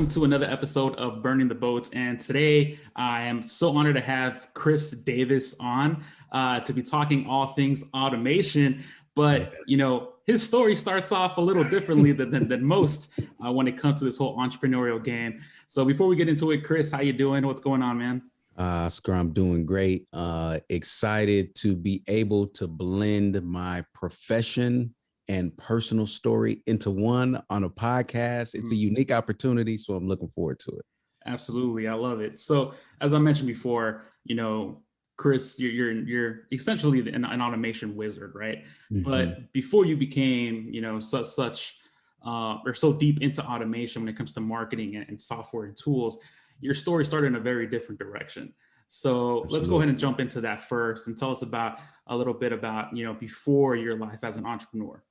welcome to another episode of Burning the Boats. And today I am so honored to have Chris Davis on to be talking all things automation. But, his story starts off a little differently than most when it comes to this whole entrepreneurial game. So before we get into it, Chris, how you doing? What's going on, man? Oscar, I'm doing great. Excited to be able to blend my profession and personal story into one on a podcast. It's a unique opportunity, so I'm looking forward to it. Absolutely. I love it. So as I mentioned before, Chris, you're essentially an automation wizard, right? Mm-hmm. But before you became, or so deep into automation when it comes to marketing and software and tools, your story started in a very different direction. So Let's go ahead and jump into that first and tell us a little bit about, before your life as an entrepreneur.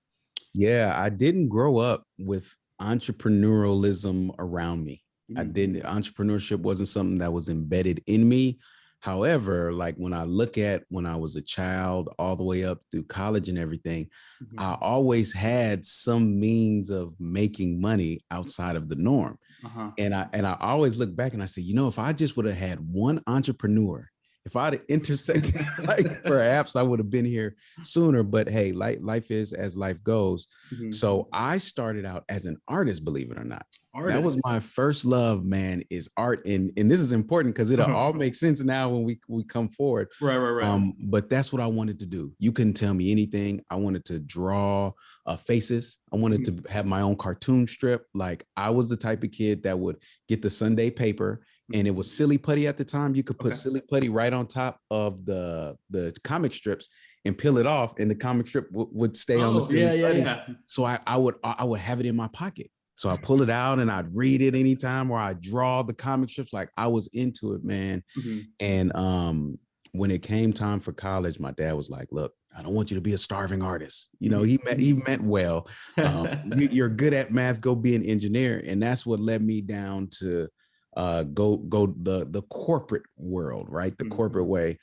Yeah, I didn't grow up with entrepreneurialism around me. Mm-hmm. Entrepreneurship wasn't something that was embedded in me. However, like when I look at when I was a child all the way up through college and everything, mm-hmm. I always had some means of making money outside of the norm. Uh-huh. And I always look back and I say, if I just would have had one entrepreneur, if I'd have intersected, like perhaps I would have been here sooner. But hey, life is as life goes. Mm-hmm. So I started out as an artist, believe it or not. That was my first love, man, is art. And this is important because it'll all make sense now when we come forward. Right. But that's what I wanted to do. You couldn't tell me anything. I wanted to draw faces. I wanted to have my own cartoon strip. Like I was the type of kid that would get the Sunday paper. And it was silly putty at the time. You could put silly putty right on top of the comic strips and peel it off, and the comic strip would stay on the silly putty. Yeah. So I would have it in my pocket. So I pull it out and I'd read it anytime, or I draw the comic strips. Like I was into it, man. Mm-hmm. And when it came time for college, my dad was like, "Look, I don't want you to be a starving artist." He meant well. You're good at math. Go be an engineer, and that's what led me down to go the corporate world, right? The corporate way.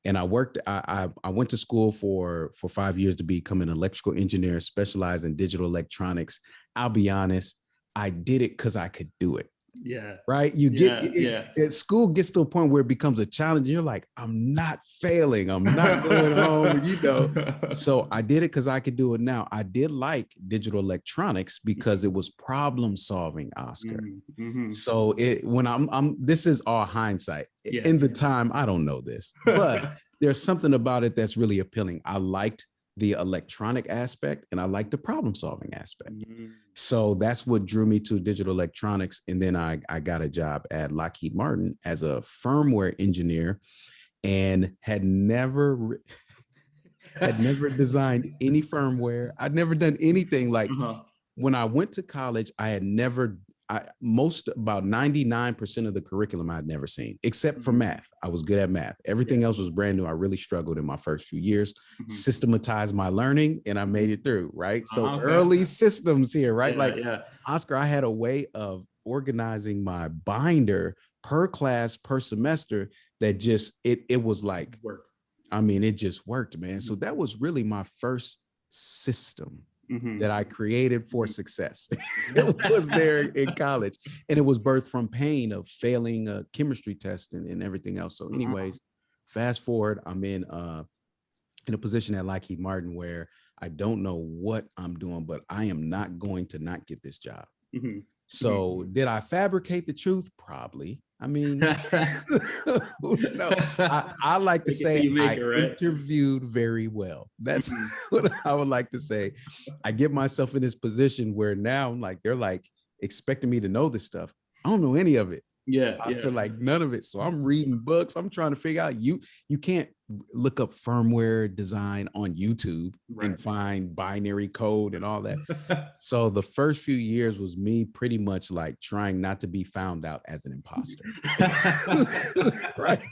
And I went to school for 5 years to become an electrical engineer, specialized in digital electronics. I'll be honest, I did it because I could do it. Yeah. Right. School gets to a point where it becomes a challenge. You're like, I'm not failing. I'm not going home, So I did it because I could do it. Now, I did like digital electronics because it was problem solving, Oscar. Mm-hmm. So this is all hindsight. Yeah. In the time, I don't know this, but there's something about it that's really appealing. I liked the electronic aspect and I like the problem solving aspect. Mm-hmm. So that's what drew me to digital electronics. And then I got a job at Lockheed Martin as a firmware engineer and had never designed any firmware. I'd never done anything like when I went to college, about 99% of the curriculum I'd never seen, except for math. I was good at math. Everything else was brand new. I really struggled in my first few years, systematized my learning, and I made it through, right? So early systems here, right? Oscar, I had a way of organizing my binder per class, per semester that just, it was like, worked. I mean, it just worked, man. So that was really my first system. Mm-hmm. that I created for success. It was there in college, and it was birthed from pain of failing a chemistry test and everything else. So anyways, fast forward, I'm in a position at Lockheed Martin where I don't know what I'm doing, but I am not going to not get this job. Mm-hmm. So did I fabricate the truth? Probably. I mean, no, I like to say interviewed very well. That's what I would like to say. I get myself in this position where now I'm like, they're like expecting me to know this stuff. I don't know any of it. Yeah. Oscar, like none of it. So I'm reading books. I'm trying to figure out you can't look up firmware design on YouTube and find binary code and all that. So the first few years was me pretty much like trying not to be found out as an imposter. Right.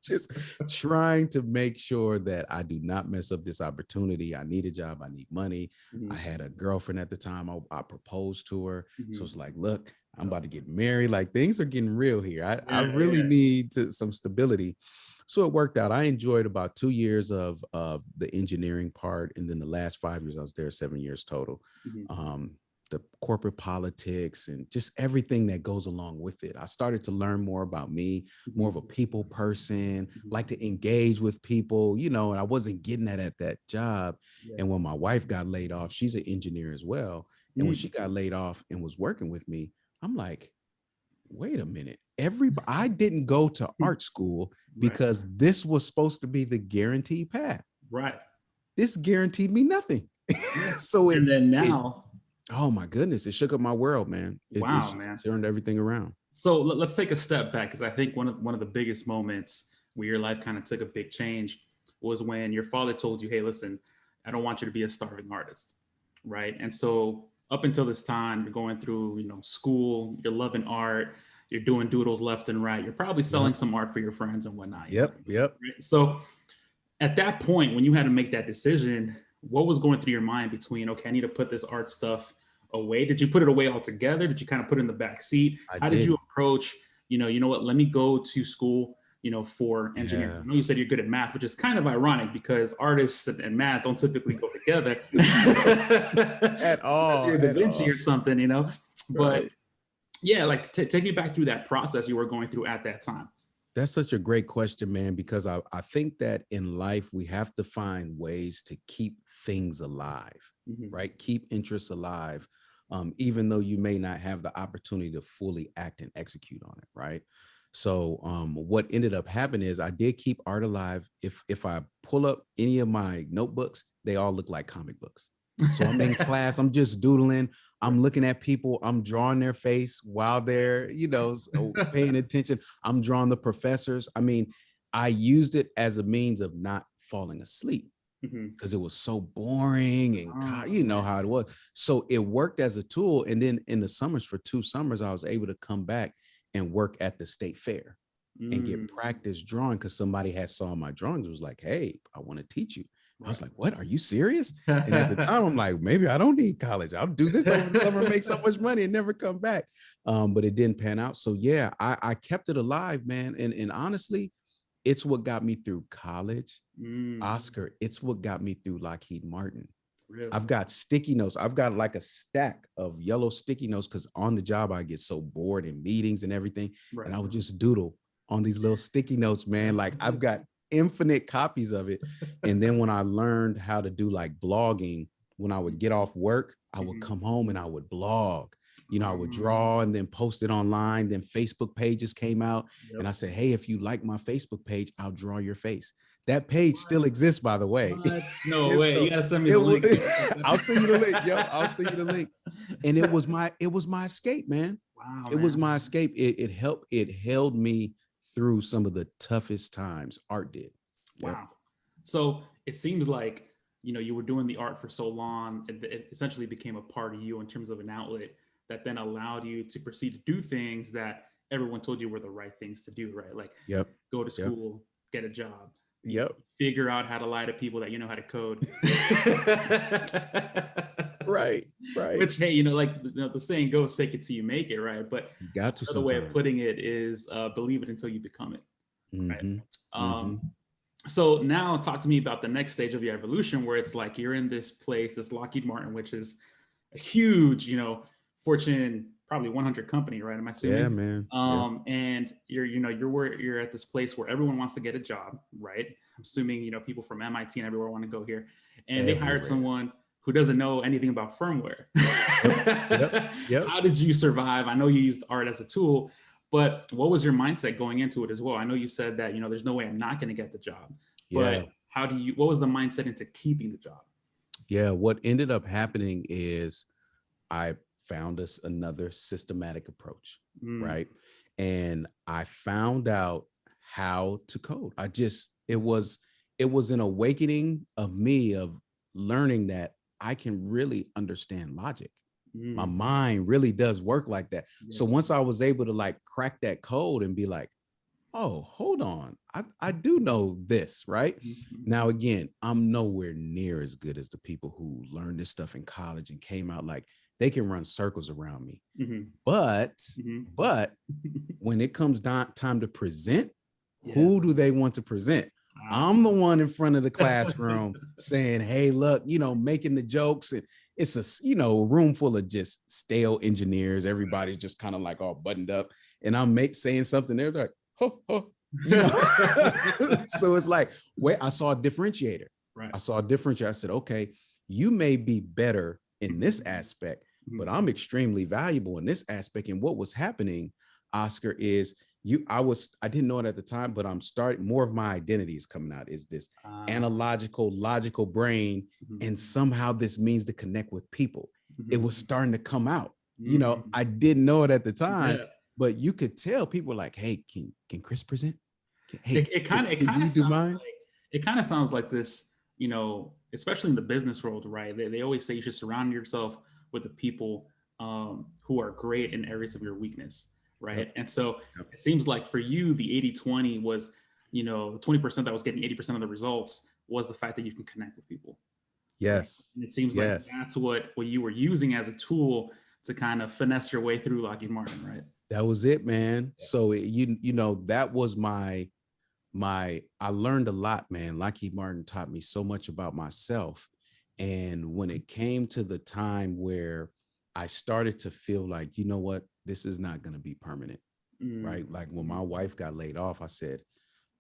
Just trying to make sure that I do not mess up this opportunity. I need a job. I need money. I had a girlfriend at the time. I proposed to her. So it's like, look, I'm about to get married. Like things are getting real here. I really need some stability. So it worked out. I enjoyed about 2 years of the engineering part. And then the last 5 years, I was there 7 years total. the corporate politics and just everything that goes along with it. I started to learn more about me, more of a people person, like to engage with people, you know, and I wasn't getting that at that job. Yeah. And when my wife got laid off, she's an engineer as well. And when she got laid off and was working with me, I'm like, wait a minute. I didn't go to art school because this was supposed to be the guaranteed path. Right. This guaranteed me nothing. So and then now, oh my goodness, it shook up my world, man. It man, turned everything around. So let's take a step back, because I think one of the biggest moments where your life kind of took a big change was when your father told you, hey, listen, I don't want you to be a starving artist, right? And so up until this time, you're going through, you know, school, you're loving art, you're doing doodles left and right, you're probably selling some art for your friends and whatnot. Yep. Right? So at that point, when you had to make that decision, what was going through your mind between, okay, I need to put this art stuff away? Did you put it away altogether? Did you kind of put it in the back seat? How did you approach, you know what, let me go to school, you know, for engineering? I know you said you're good at math, which is kind of ironic because artists and math don't typically go together at all. You're Da Vinci or something, you know, but yeah, like take me back through that process you were going through at that time. That's such a great question, man, because I think that in life, we have to find ways to keep things alive, right? Keep interests alive, even though you may not have the opportunity to fully act and execute on it, right? So what ended up happening is I did keep art alive. If I pull up any of my notebooks, they all look like comic books. So I'm in class, I'm just doodling, I'm looking at people, I'm drawing their face while they're, you know, paying attention. I'm drawing the professors. I mean, I used it as a means of not falling asleep because it was so boring and you know how it was. So it worked as a tool. And then in the summers, for 2 summers, I was able to come back and work at the state fair and get practice drawing because somebody had saw my drawings and was like, hey, I want to teach you. I was like, what? Are you serious? And at the time, I'm like, maybe I don't need college. I'll do this over the summer, make so much money and never come back. But it didn't pan out. So yeah, I kept it alive, man. And honestly, it's what got me through college. Oscar, it's what got me through Lockheed Martin. Really? I've got sticky notes. I've got like a stack of yellow sticky notes because on the job, I get so bored in meetings and everything. And I would just doodle on these little sticky notes, man. Like I've got infinite copies of it. And then when I learned how to do like blogging, when I would get off work, I would come home and I would blog. You know, I would draw and then post it online. Then Facebook pages came out. And I said, hey, if you like my Facebook page, I'll draw your face. That page still exists, by the way. No way. So you gotta send me the link. I'll send you the link, yo. I'll send you the link. And it was my escape, man. Wow. It was my escape. It held me through some of the toughest times. Art did. Wow. Yep. So it seems like, you know, you were doing the art for so long, it essentially became a part of you in terms of an outlet that then allowed you to proceed to do things that everyone told you were the right things to do, right? Like go to school, get a job, figure out how to lie to people that you know how to code. right. Which, hey, you know, like the saying goes, fake it till you make it, right? But you got to. Another way of putting it is believe it until you become it, right? So now talk to me about the next stage of your evolution, where it's like you're in this place, this Lockheed Martin, which is a huge, you know, Fortune probably 100 company, right? Am I assuming? Yeah, man. And you're at this place where everyone wants to get a job, right? I'm assuming, you know, people from MIT and everywhere want to go here, and they hired someone who doesn't know anything about firmware. How did you survive? I know you used art as a tool, but what was your mindset going into it as well? I know you said that, you know, there's no way I'm not going to get the job, but what was the mindset into keeping the job? Yeah. What ended up happening is I found us another systematic approach, right? And I found out how to code. It was an awakening of me of learning that I can really understand logic. My mind really does work like that. So once I was able to like crack that code and be like, oh, hold on, I do know this, right? Now, again, I'm nowhere near as good as the people who learned this stuff in college and came out like they can run circles around me. But when it comes down time to present, who do they want to present? I'm the one in front of the classroom saying, hey, look, you know, making the jokes it's a, you know, room full of just stale engineers. Everybody's just kind of like all buttoned up, and I'm saying something, they're like, ho, ho, you know. So it's like, wait, I saw a differentiator. Right. I saw a differentiator. I said, okay, you may be better in this aspect, but I'm extremely valuable in this aspect. And what was happening, Oscar, is I didn't know it at the time, but I'm starting, more of my identity is coming out, is this analogical, logical brain. And somehow this means to connect with people. It was starting to come out. You know, I didn't know it at the time, but you could tell people were like, hey, can Chris present? Hey, it kind of sounds like this, you know, especially in the business world, right? They always say you should surround yourself with the people who are great in areas of your weakness, right? Yep. And so it seems like for you, the 80-20 was, you know, the 20% that was getting 80% of the results was the fact that you can connect with people. Yes. Right? And it seems like that's what you were using as a tool to kind of finesse your way through Lockheed Martin, right? That was it, man. Yeah. So you know, that was my I learned a lot, man. Lockheed Martin taught me so much about myself. And when it came to the time where I started to feel like, you know what, this is not going to be permanent, right? Like when my wife got laid off, I said,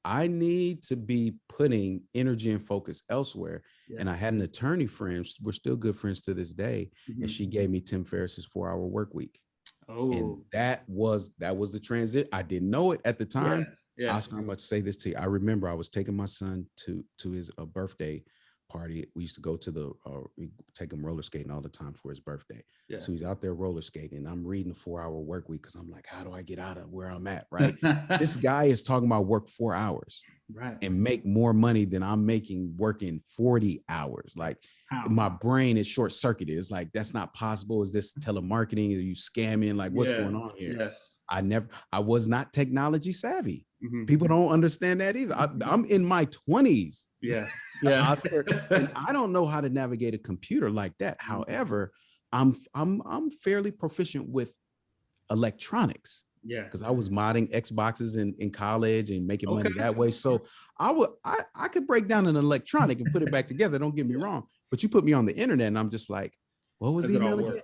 I need to be putting energy and focus elsewhere. Yeah. And I had an attorney friend, we're still good friends to this day. And she gave me Tim Ferriss's 4-Hour Work Week. Oh, and that was the transit. I didn't know it at the time. Yeah. Oscar, I'm about to say this to you. I remember I was taking my son to his birthday party. We used to go to we take him roller skating all the time for his birthday. Yeah. So he's out there roller skating, and I'm reading the 4-Hour Work Week because I'm like, how do I get out of where I'm at? Right. This guy is talking about work 4 hours, right, and make more money than I'm making working 40 hours. Like, my brain is short circuited. It's like, that's not possible. Is this telemarketing? Are you scamming? Like, what's going on here? Yeah. I was not technology savvy. People don't understand that either. I'm in my 20s. Yeah. Yeah. And I don't know how to navigate a computer like that. However, I'm fairly proficient with electronics. Yeah. Because I was modding Xboxes in college and making money that way. So I could break down an electronic and put it back together. Don't get me wrong. But you put me on the internet and I'm just like, what was email again?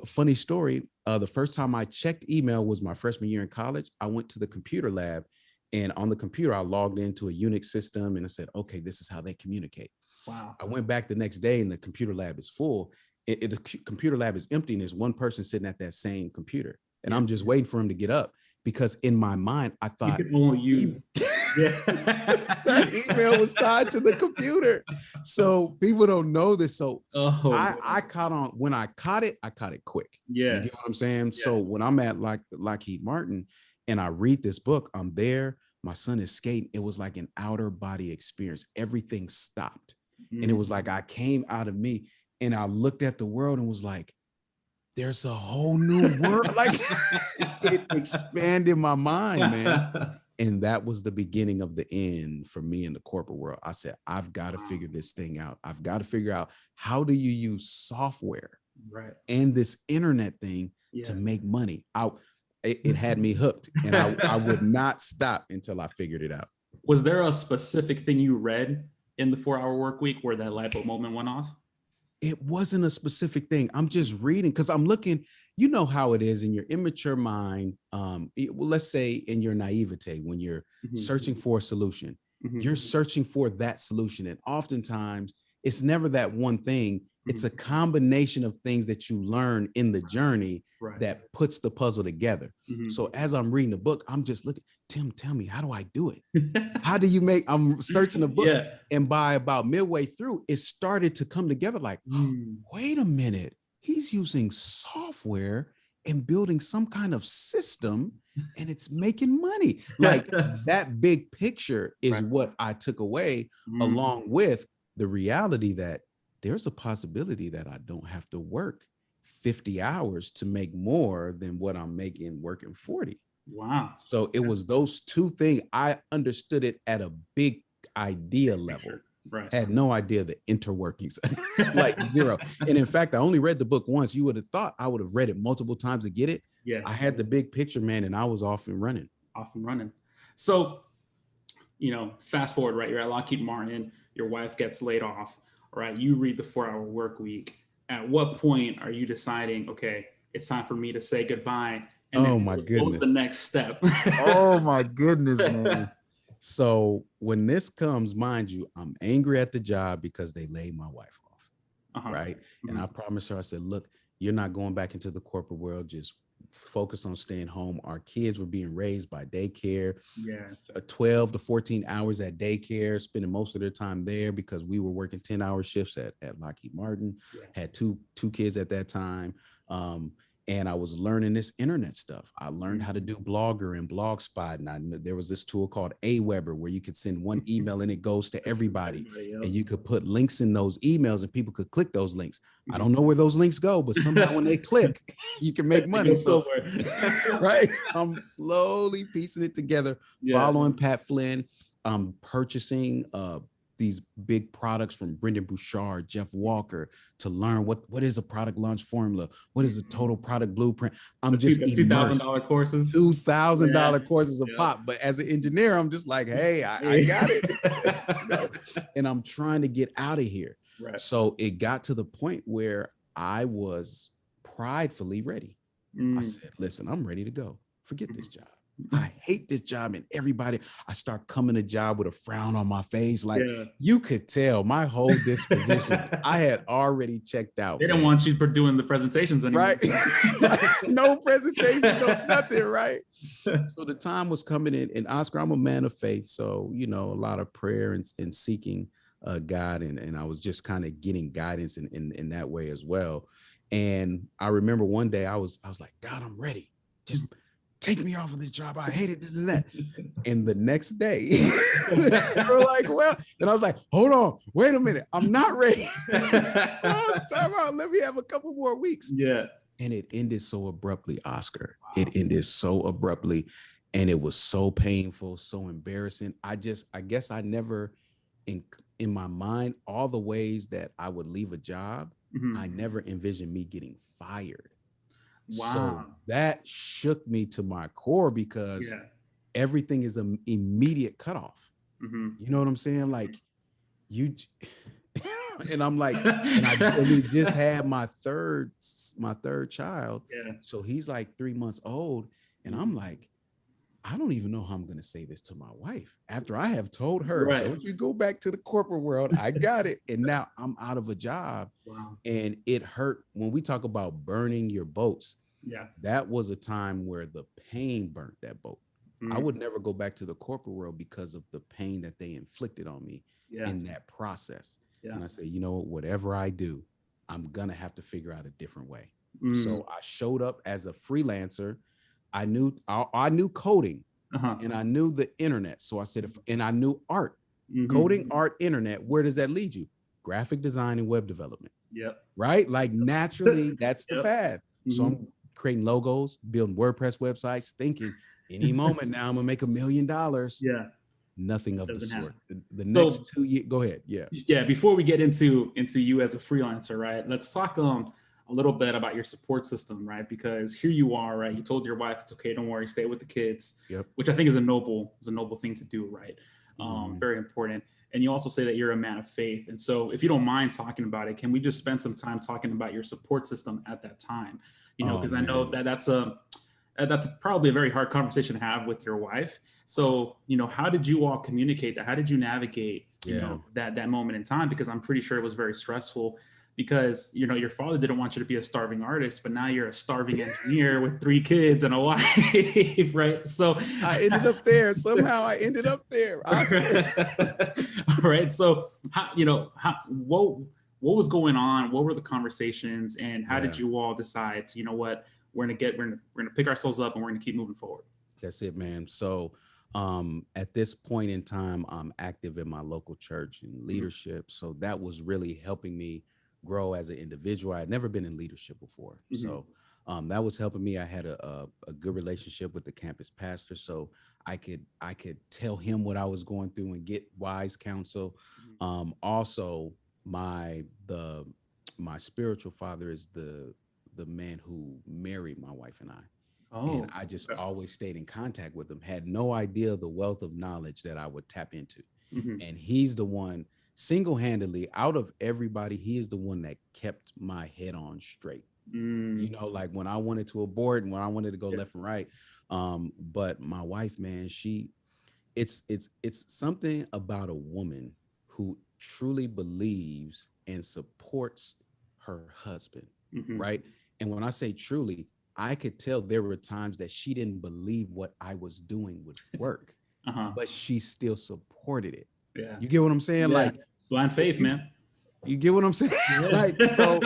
Funny story. The first time I checked email was my freshman year in college. I went to the computer lab, and on the computer, I logged into a Unix system and I said, okay, this is how they communicate. Wow. I went back the next day and the computer lab is full. The computer lab is empty and there's one person sitting at that same computer. And I'm just waiting for him to get up, because in my mind, I thought you could only use that email was tied to the computer. So people don't know this. So I caught on. When I caught it quick. Yeah. You get what I'm saying? Yeah. So when I'm at Lockheed Martin and I read this book, I'm there. My son is skating. It was like an outer body experience. Everything stopped. And it was like I came out of me and I looked at the world and was like, there's a whole new world. Like, it expanded my mind, man. And that was the beginning of the end for me in the corporate world. I said, I've got to figure this thing out. I've got to figure out, how do you use software and this internet thing to make money? It had me hooked, and I would not stop until I figured it out. Was there a specific thing you read in the 4-Hour Work Week where that light bulb moment went off? It wasn't a specific thing. I'm just reading because I'm looking, you know how it is in your immature mind. Let's say in your naivete, when you're searching for a solution, you're searching for that solution. And oftentimes it's never that one thing. It's a combination of things that you learn in the journey that puts the puzzle together. So as I'm reading the book, I'm just looking, Tim, tell me, how do I do it? How do you I'm searching the book. Yeah. And by about midway through, it started to come together like, wait a minute, he's using software and building some kind of system and it's making money. Like, that big picture is what I took away, along with the reality that there's a possibility that I don't have to work 50 hours to make more than what I'm making working 40. Wow. So it was those two things. I understood it at a big idea level. Right. Had no idea the interworkings, like zero. And in fact, I only read the book once. You would have thought I would have read it multiple times to get it. Yeah. I had the big picture, man, and I was off and running. So, fast forward, right? You're at Lockheed Martin, your wife gets laid off, right? You read the 4-Hour Work Week. at what point are you deciding, okay, it's time for me to say goodbye? And then Oh my what was the goodness. next step? Oh my goodness, man. So when this comes, mind you, I'm angry at the job because they laid my wife off. Uh-huh. Right. And I promised her, I said, look, you're not going back into the corporate world. Just focus on staying home. Our kids were being raised by daycare, Yeah. 12 to 14 hours at daycare, spending most of their time there because we were working 10-hour shifts at Lockheed Martin, had two kids at that time. And I was learning this internet stuff. I learned how to do Blogger and Blogspot. And there was this tool called Aweber where you could send one email and it goes to everybody. And you could put links in those emails and people could click those links. I don't know where those links go, but somehow when they click, you can make money. So, right. I'm slowly piecing it together, following Pat Flynn, purchasing these big products from Brendan Bouchard, Jeff Walker, to learn what is a product launch formula, what is a total product blueprint. I'm just $2,000 courses, $2,000 courses a pop. But as an engineer, I'm just like, hey, I got it. You know? And I'm trying to get out of here. Right. So it got to the point where I was pridefully ready. I said, listen, I'm ready to go. Forget this job. I hate this job. And everybody, I start coming to job with a frown on my face. Like you could tell my whole disposition, I had already checked out. They didn't want you doing the presentations anymore. Right. No presentation, no nothing. Right. So the time was coming in, and Oscar, I'm a man of faith. So, you know, a lot of prayer and seeking God. And I was just kind of getting guidance in that way as well. And I remember one day I was like, God, I'm ready. Just take me off of this job. I hate it. This is that. And the next day, they were like, well, and I was like, hold on, wait a minute. I'm not ready. Time out. Let me have a couple more weeks. Yeah. And it ended so abruptly, Oscar. Wow. It ended so abruptly. And it was so painful, so embarrassing. I guess I never, in my mind, all the ways that I would leave a job, I never envisioned me getting fired. Wow. So that shook me to my core because everything is an immediate cutoff. You know what I'm saying? Like you, and I'm like, and we just had my third child. So he's like 3 months old. And I'm like, I don't even know how I'm going to say this to my wife after I have told her, don't you go back to the corporate world. I got it. And now I'm out of a job. Wow. And it hurt when we talk about burning your boats. Yeah. That was a time where the pain burnt that boat. I would never go back to the corporate world because of the pain that they inflicted on me in that process. And I say, you know, whatever I do, I'm going to have to figure out a different way. So I showed up as a freelancer. I knew coding and I knew the internet. So I said, and I knew art, coding, art, internet. Where does that lead you? Graphic design and web development. Yep. Right. Like naturally, that's the path. So I'm creating logos, building WordPress websites, thinking any moment now I'm gonna make $1 million. Yeah. Nothing of the sort. The next 2 years. Go ahead. Yeah. Yeah. Before we get into you as a freelancer, right? Let's talk a little bit about your support system, right? Because here you are, right? You told your wife it's okay, don't worry, stay with the kids. Yep. Which I think is a noble thing to do, right? Very important. And you also say that you're a man of faith. And so if you don't mind talking about it, can we just spend some time talking about your support system at that time? You know, because I know that that's probably a very hard conversation to have with your wife. So, you know, how did you all communicate that? How did you navigate, you know, that moment in time? Because I'm pretty sure it was very stressful because, you know, your father didn't want you to be a starving artist, but now you're a starving engineer with 3 kids and a wife, right? So I ended up there. Somehow I ended up there. All right. So, what was going on? What were the conversations, and how did you all decide to, you know what, we're gonna pick ourselves up and we're gonna keep moving forward? That's it, man. So at this point in time, I'm active in my local church and leadership. So that was really helping me grow as an individual. I had never been in leadership before. So that was helping me. I had a good relationship with the campus pastor. So I could tell him what I was going through and get wise counsel. Also, my spiritual father is the man who married my wife and I. And I just always stayed in contact with him, had no idea the wealth of knowledge that I would tap into. And he's the one single-handedly out of everybody, he is the one that kept my head on straight. You know, like when I wanted to abort and when I wanted to go left and right. But my wife, man, it's something about a woman who truly believes and supports her husband, right? And when I say truly, I could tell there were times that she didn't believe what I was doing would work, but she still supported it. Yeah. You get what I'm saying? Yeah. Like blind faith, man. You get what I'm saying? Yeah. Like, so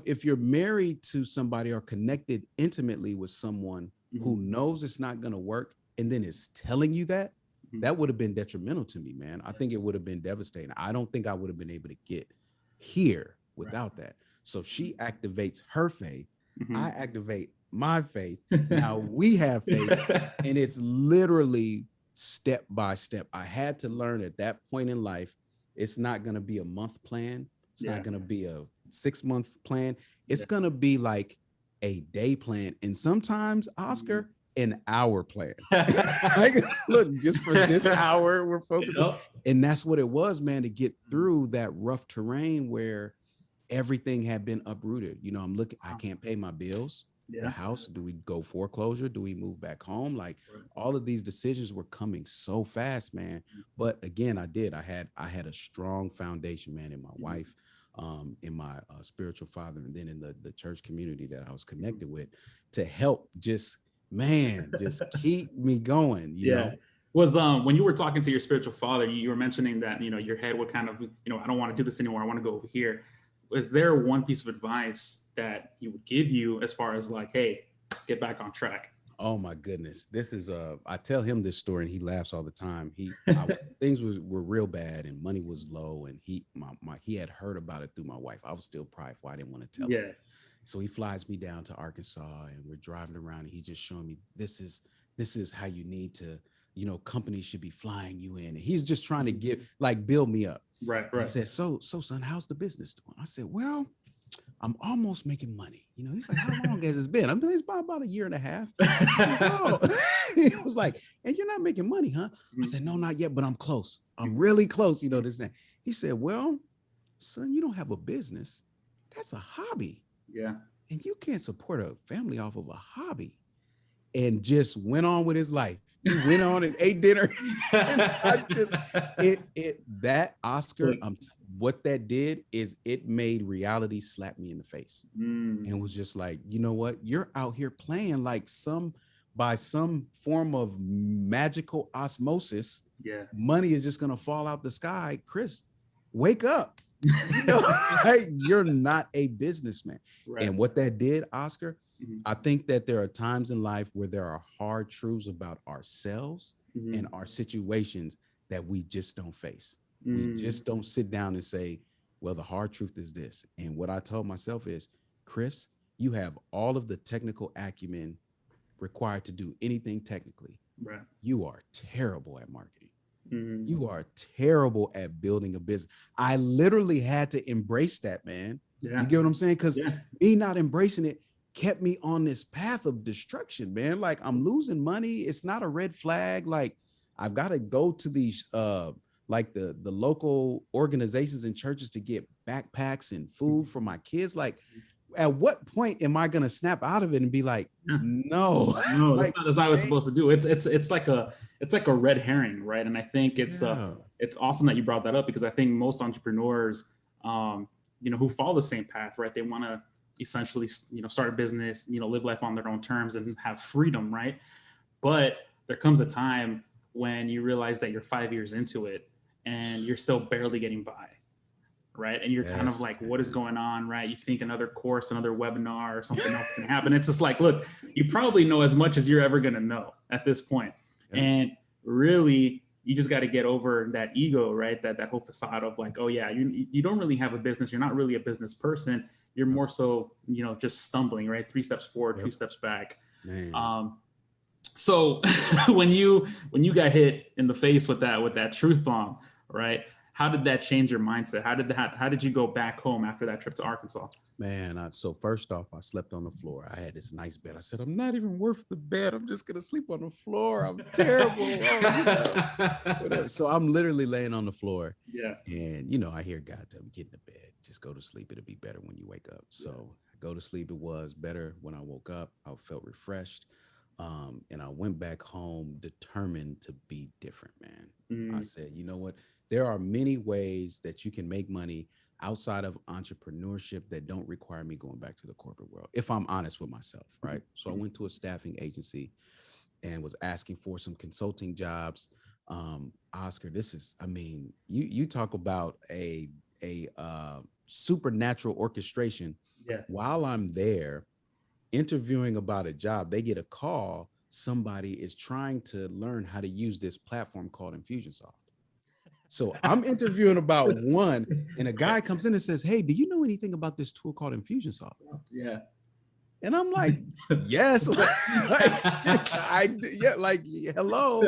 if you're married to somebody or connected intimately with someone who knows it's not going to work and then is telling you that, that would have been detrimental to me, man. I think it would have been devastating. I don't think I would have been able to get here without that. So she activates her faith. I activate my faith. Now we have faith, and it's literally step by step. I had to learn at that point in life, it's not going to be a month plan. It's not going to be a 6-month plan. It's going to be like a day plan. And sometimes, Oscar, an hour plan. Like, look, just for this hour, we're focusing. And that's what it was, man, to get through that rough terrain where everything had been uprooted. You know, I'm looking, I can't pay my bills. The house, do we go foreclosure? Do we move back home? Like all of these decisions were coming so fast, man. But again, I had a strong foundation, man, in my wife, in my spiritual father, and then in the church community that I was connected with to help just keep me going. You know? Was when you were talking to your spiritual father, you were mentioning that, you know, your head would kind of, you know, I don't want to do this anymore. I want to go over here. Was there one piece of advice that he would give you as far as like, hey, get back on track? Oh my goodness. This is I tell him this story and he laughs all the time. Things were real bad and money was low, and he had heard about it through my wife. I was still prideful. I didn't want to tell him. So he flies me down to Arkansas and we're driving around and he's just showing me this is how you need to, you know, companies should be flying you in. And he's just trying to build me up. Right. He said, so son, how's the business doing? I said, well, I'm almost making money. You know, he's like, how long has it been? I mean, it's about a year and a half. He was like, and you're not making money, huh? I said, no, not yet, but I'm close. I'm really close. You know, this thing. He said, well, son, you don't have a business. That's a hobby. Yeah. And you can't support a family off of a hobby. And just went on with his life. He went on and ate dinner. And Oscar, what that did is it made reality slap me in the face. And was just like, you know what? You're out here playing like by some form of magical osmosis. Yeah. Money is just going to fall out the sky. Chris, wake up. You know, like, you're not a businessman. Right. And what that did, Oscar, I think that there are times in life where there are hard truths about ourselves and our situations that we just don't face. We just don't sit down and say, well, the hard truth is this. And what I told myself is, Chris, you have all of the technical acumen required to do anything technically. Right. You are terrible at marketing. You are terrible at building a business. I literally had to embrace that, man. Yeah. You get what I'm saying? Because me not embracing it kept me on this path of destruction, man. Like, I'm losing money. It's not a red flag. Like, I've got to go to these like the local organizations and churches to get backpacks and food for my kids. Like, at what point am I gonna snap out of it and be like, no, like, that's not what it's supposed to do. It's like a red herring, right? And I think it's awesome that you brought that up, because I think most entrepreneurs, you know, who follow the same path, right? They want to essentially, you know, start a business, you know, live life on their own terms and have freedom, right? But there comes a time when you realize that you're 5 years into it and you're still barely getting by, right? And you're kind of like, what is going on, right? You think another course, another webinar or something else can happen. It's just like, look, you probably know as much as you're ever going to know at this point. And really, you just got to get over that ego, right? That whole facade of like, oh yeah, you don't really have a business. You're not really a business person. You're more so, you know, just stumbling, right? 3 steps forward, 2 steps back. So when you got hit in the face with that truth bomb, right? how did that change your mindset? How did you go back home after that trip to Arkansas? Man, so first off, I slept on the floor. I had this nice bed. I said, I'm not even worth the bed. I'm just going to sleep on the floor. I'm terrible. Whatever. So I'm literally laying on the floor. Yeah. And, I hear God tell me, get in the bed. Just go to sleep. It'll be better when you wake up. So I go to sleep. It was better when I woke up. I felt refreshed. And I went back home determined to be different, man. I said, you know what? There are many ways that you can make money outside of entrepreneurship that don't require me going back to the corporate world, if I'm honest with myself, right? So I went to a staffing agency and was asking for some consulting jobs. Oscar, you talk about a supernatural orchestration. Yeah. While I'm there interviewing about a job, they get a call. Somebody is trying to learn how to use this platform called Infusionsoft. So I'm interviewing about one, and a guy comes in and says, hey, do you know anything about this tool called Infusionsoft? Yeah. And I'm like, yes, hello.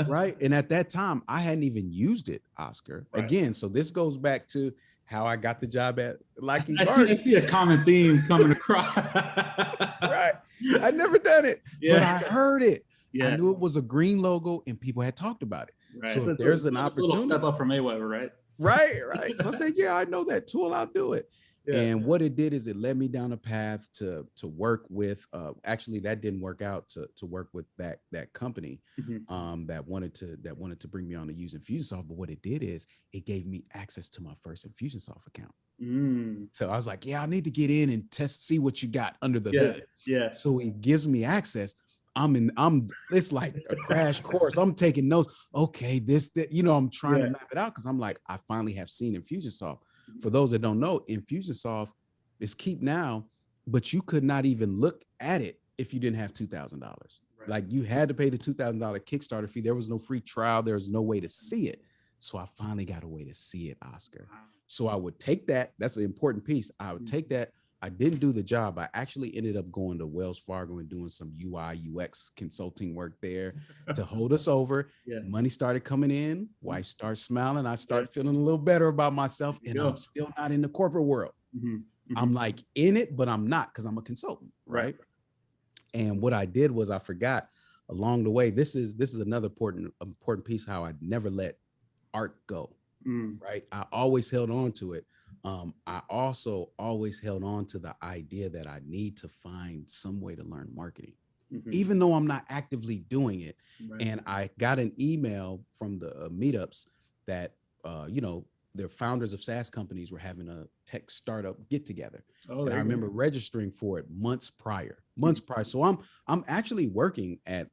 Right. And at that time, I hadn't even used it, Oscar. Right. Again, so this goes back to how I got the job at Lacking I see a common theme coming across. Right. I'd never done it, but I heard it. Yeah. I knew it was a green logo and people had talked about it. Right. So if there's an opportunity, a little step up from Mayweather, right? Right. So I said, yeah, I know that tool. I'll do it. Yeah. And what it did is it led me down a path to work with, actually that didn't work out, to work with that company that wanted to bring me on to use Infusionsoft. But what it did is it gave me access to my first Infusionsoft account. So I was like, yeah, I need to get in and see what you got under the hood. Yeah. So it gives me access. It's like a crash course. I'm taking notes. Okay, I'm trying to map it out because I'm like, I finally have seen Infusionsoft. For those that don't know, Infusionsoft is Keep Now, but you could not even look at it if you didn't have $2,000. Right. Like you had to pay the $2,000 Kickstarter fee. There was no free trial. There was no way to see it. So I finally got a way to see it, Oscar. Wow. So I would take that. That's an important piece. I would take that. I didn't do the job. I actually ended up going to Wells Fargo and doing some UI UX consulting work there to hold us over. Yeah. Money started coming in. Wife started smiling. I started feeling a little better about myself. And I'm still not in the corporate world. I'm like in it, but I'm not because I'm a consultant. Right. And what I did was I forgot along the way. This is another important piece, how I never let art go. Right. I always held on to it. I also always held on to the idea that I need to find some way to learn marketing, even though I'm not actively doing it. Right. And I got an email from the meetups that, the founders of SaaS companies were having a tech startup get together. And I remember registering for it months prior. So I'm actually working at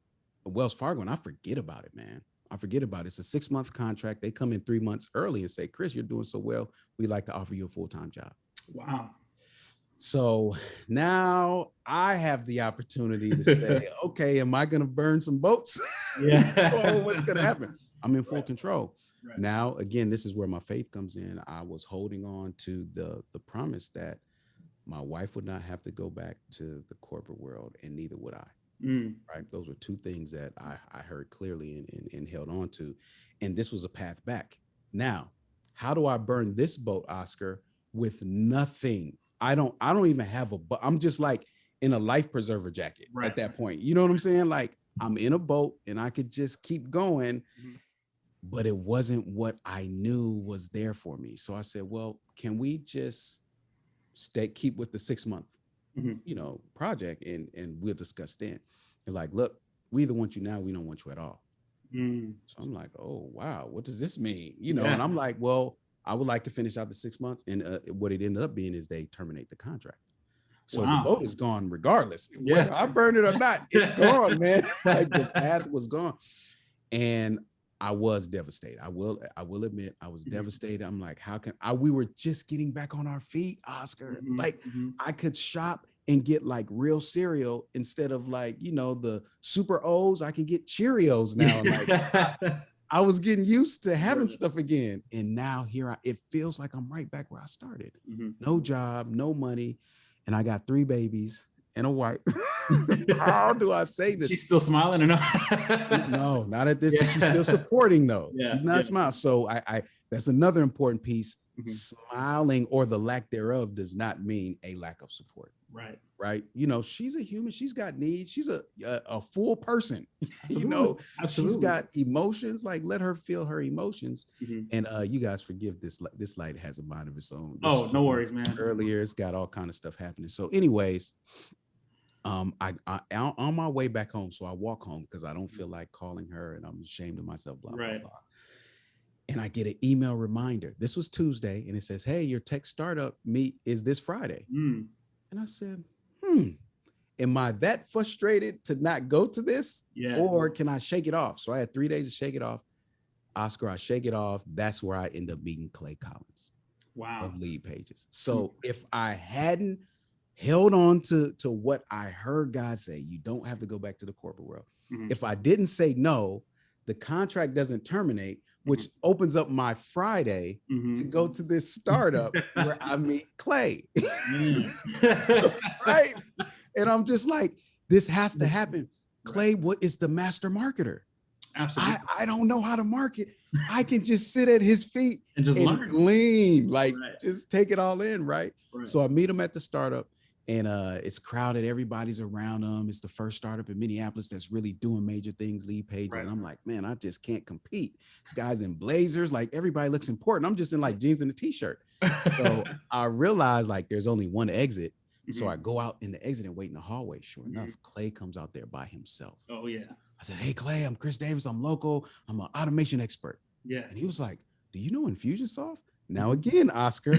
Wells Fargo and I forget about it, man. I forget about it. It's a 6-month contract. They come in 3 months early and say, Chris, you're doing so well. We'd like to offer you a full-time job. Wow. So now I have the opportunity to say, okay, am I going to burn some boats? Yeah. What's going to happen? I'm in full control. Right. Now, again, this is where my faith comes in. I was holding on to the promise that my wife would not have to go back to the corporate world, and neither would I. Right. Those were two things that I heard clearly and held on to. And this was a path back. Now, how do I burn this boat, Oscar, with nothing? I don't even have I'm just like in a life preserver jacket at that point. You know what I'm saying? Like I'm in a boat and I could just keep going, but it wasn't what I knew was there for me. So I said, well, can we just keep with the 6-month project and we'll discuss then. They're like, look, we either want you now, we don't want you at all. So I'm like, oh, wow, what does this mean? And I'm like, well, I would like to finish out the 6 months. And what it ended up being is they terminate the contract. So the boat is gone regardless. Whether I burn it or not, it's gone, man. Like the path was gone. And I was devastated. I will admit I was devastated. I'm like, how can we were just getting back on our feet, Oscar. I could shop and get like real cereal instead of like, the Super O's. I can get Cheerios now. Like I was getting used to having stuff again. And now it feels like I'm right back where I started. No job, no money. And I got 3 babies and a wife. How do I say this? She's still smiling or no? No, not at this. She's still supporting though. She's not smiling. So That's another important piece. Mhm. Smiling or the lack thereof does not mean a lack of support. Right. Right. You know, she's a human. She's got needs. She's a full person. You Absolutely. know, she's Absolutely. got emotions. Like, let her feel her emotions. Mhm. And you guys forgive this. This light has a mind of its own. This Oh, no worries, man. earlier, it's got all kind of stuff happening. So, anyways, I on my way back home. So I walk home because I don't feel like calling her, and I'm ashamed of myself. Blah Right. blah blah. And I get an email reminder. This was Tuesday, and it says, "Hey, your tech startup meet is this Friday." Mm. And I said, am I that frustrated to not go to this? Yeah. Or can I shake it off? So I had 3 days to shake it off. Oscar, I shake it off. That's where I end up meeting Clay Collins Wow. of Lead Pages. So if I hadn't held on to what I heard God say, you don't have to go back to the corporate world. Mhm. If I didn't say no, the contract doesn't terminate, which opens up my Friday to go to this startup where I meet Clay. Right. And I'm just like, this has to happen. Clay, what is the master marketer? Absolutely. I don't know how to market. I can just sit at his feet And just learn. glean, like Right. just take it all in. Right? Right. So I meet him at the startup, and it's crowded. Everybody's around him. It's the first startup in Minneapolis that's really doing major things, Lead Pages. Right. And I'm like, man, I just can't compete. This guy's in blazers, like everybody looks important. I'm just in like jeans and a t-shirt. So I realized like there's only one exit. So I go out in the exit and wait in the hallway. Sure enough, Clay comes out there by himself. Oh yeah. I said, hey Clay, I'm Chris Davis. I'm local. I'm an automation expert. Yeah. And he was like, do you know Infusionsoft? Now again, Oscar.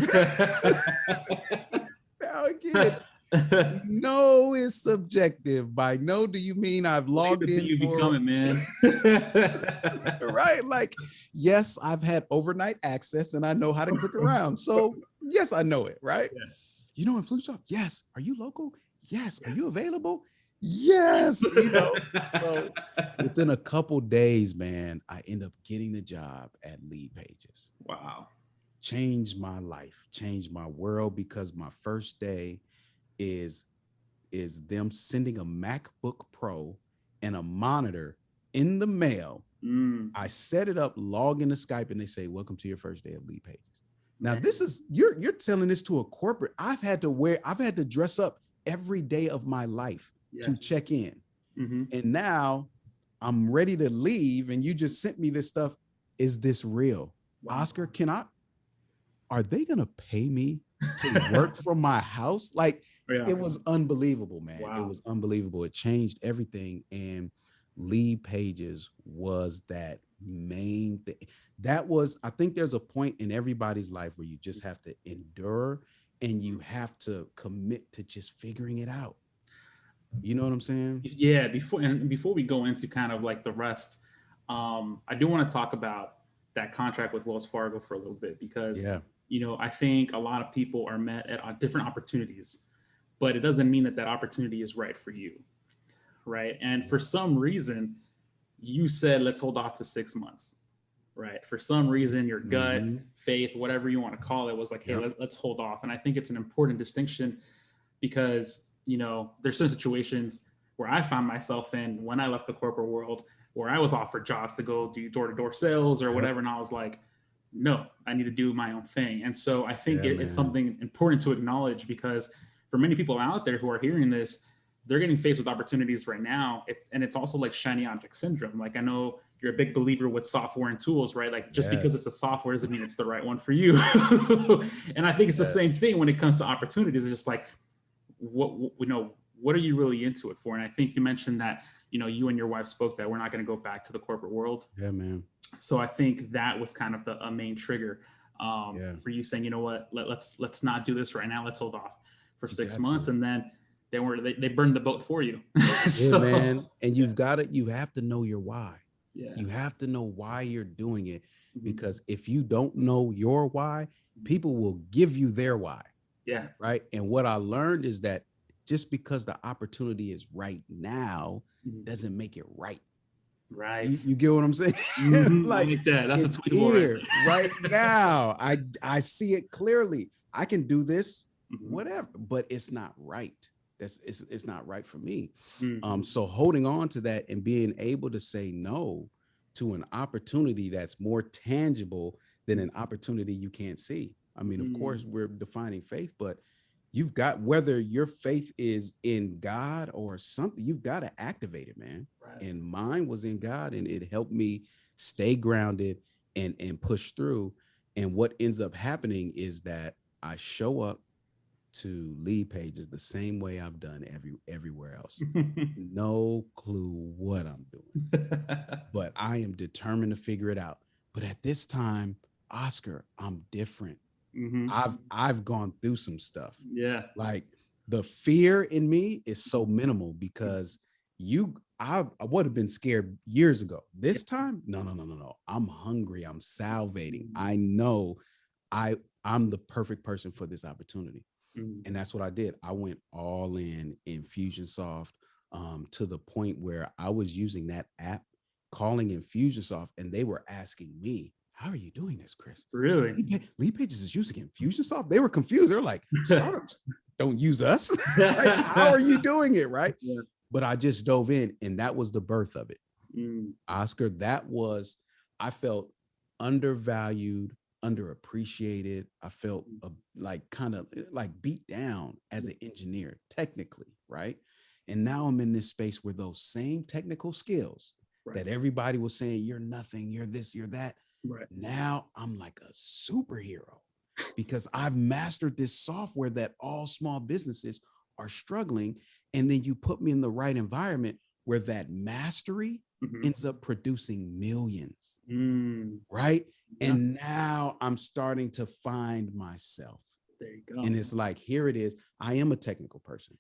Now again. No is subjective. By no, do you mean I've logged in? You become it, man. Right? Like, yes, I've had overnight access and I know how to click around. So yes, I know it, right? Yeah. You know Infusionsoft? Yes. Are you local? Yes. Are you available? Yes. You know, so within a couple days, man, I end up getting the job at Lead Pages. Wow. Changed my life, changed my world, because my first day is them sending a MacBook Pro and a monitor in the mail. I set it up, log into Skype, and they say, welcome to your first day of Lead Pages. Now, this is, you're telling this to a corporate. I've had to dress up every day of my life to check in. And now I'm ready to leave, and you just sent me this stuff. Is this real? Wow. Oscar, are they going to pay me to work from my house? Like, it was unbelievable, man. Wow. It was unbelievable. It changed everything. And Lead Pages was that main thing. That was, I think there's a point in everybody's life where you just have to endure and you have to commit to just figuring it out. You know what I'm saying? Yeah. Before we go into kind of like the rest, I do want to talk about that contract with Wells Fargo for a little bit, because, you know, I think a lot of people are met at different opportunities, but it doesn't mean that that opportunity is right for you. Right. And for some reason, you said, let's hold off to 6 months. Right. For some reason, your gut, faith, whatever you want to call it, was like, hey, let's hold off. And I think it's an important distinction, because, you know, there's some situations where I found myself in when I left the corporate world, where I was offered jobs to go do door-to-door sales or whatever. And I was like, no, I need to do my own thing. And so I think it's something important to acknowledge, because for many people out there who are hearing this, they're getting faced with opportunities right now. It's also like shiny object syndrome. Like, I know you're a big believer with software and tools, right? Like, just because it's a software doesn't mean it's the right one for you. And I think it's the same thing when it comes to opportunities. It's just like, what are you really into it for? And I think you mentioned that, you know, you and your wife spoke that we're not going to go back to the corporate world. Yeah, man. So I think that was kind of a main trigger for you saying, you know what, let's not do this right now. Let's hold off for 6 months. And then they burned the boat for you. So, man. And you have to know your why. Yeah. You have to know why you're doing it, because if you don't know your why, people will give you their why. Yeah. Right. And what I learned is that just because the opportunity is right now doesn't make it right. Right. You get what I'm saying? Like that. That's a tweet here right now. I see it clearly. I can do this, whatever, but it's not right. It's not right for me. So holding on to that and being able to say no to an opportunity that's more tangible than an opportunity you can't see. I mean, of course, Mm. we're defining faith, but you've got, whether your faith is in God or something, you've got to activate it, man. Right. And mine was in God, and it helped me stay grounded and push through. And what ends up happening is that I show up to lead pages the same way I've done everywhere else. No clue what I'm doing, but I am determined to figure it out. But at this time, Oscar, I'm different. Mm-hmm. I've gone through some stuff. Yeah. Like, the fear in me is so minimal because I would have been scared years ago. This time, no. I'm hungry. I'm salivating. I know I'm the perfect person for this opportunity. And that's what I did. I went all in Infusionsoft, to the point where I was using that app, calling Infusionsoft, and they were asking me, how are you doing this, Chris? Really? Lead Pages is using Infusionsoft. They were confused. They're like, startups don't use us. Like, how are you doing it? Right. Yeah. But I just dove in, and that was the birth of it. Oscar, I felt undervalued, underappreciated. I felt like kind of like beat down as an engineer, technically, right? And now I'm in this space where those same technical skills that everybody was saying, you're nothing, you're this, you're that. Right. Now I'm like a superhero because I've mastered this software that all small businesses are struggling. And then you put me in the right environment where that mastery ends up producing millions, right? Yeah. And now I'm starting to find myself. There you go. And it's like, here it is. I am a technical person.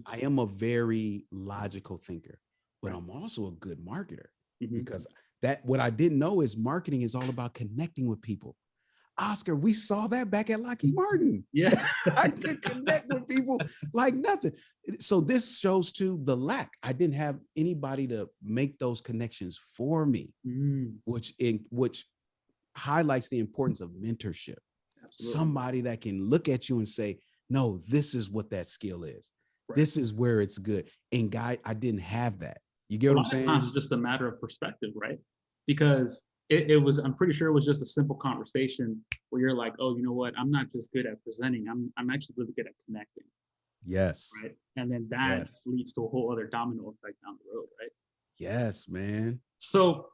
I am a very logical thinker, but I'm also a good marketer because what I didn't know is marketing is all about connecting with people. Oscar, we saw that back at Lockheed Martin. Yeah. I could connect with people like nothing. So this shows too the lack. I didn't have anybody to make those connections for me, which highlights the importance of mentorship. Absolutely. Somebody that can look at you and say, no, this is what that skill is. Right. This is where it's good. And guy, I didn't have that. You get what I'm saying? It's just a matter of perspective, right? Because it was, I'm pretty sure it was just a simple conversation where you're like, oh, you know what? I'm not just good at presenting. I'm actually really good at connecting. Yes. Right. And then that leads to a whole other domino effect down the road, right? Yes, man. So,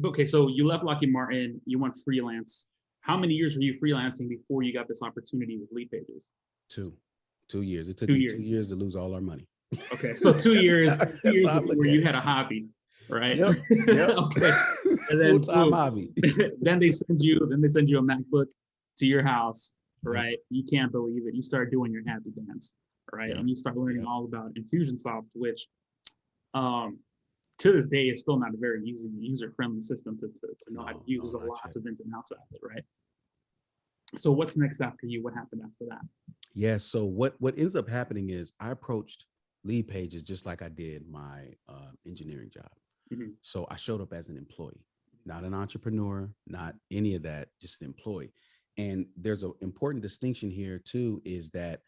okay. So you left Lockheed Martin, you went freelance. How many years were you freelancing before you got this opportunity with Lead Pages? 2 years. It took me 2 years to lose all our money. Okay. So 2 years, where you had a hobby, right? Yep. Okay. And then full-time hobby. then they send you a MacBook to your house, right? You can't believe it. You start doing your happy dance, right? And you start learning all about Infusionsoft, which to this day is still not a very easy user-friendly system to know how to use. There's lots of ins and outs of it, right? So what's next after you? What happened after that? Yeah. So what ends up happening is I approached Lead Pages just like I did my engineering job. So I showed up as an employee, not an entrepreneur, not any of that, just an employee. And there's an important distinction here too, is that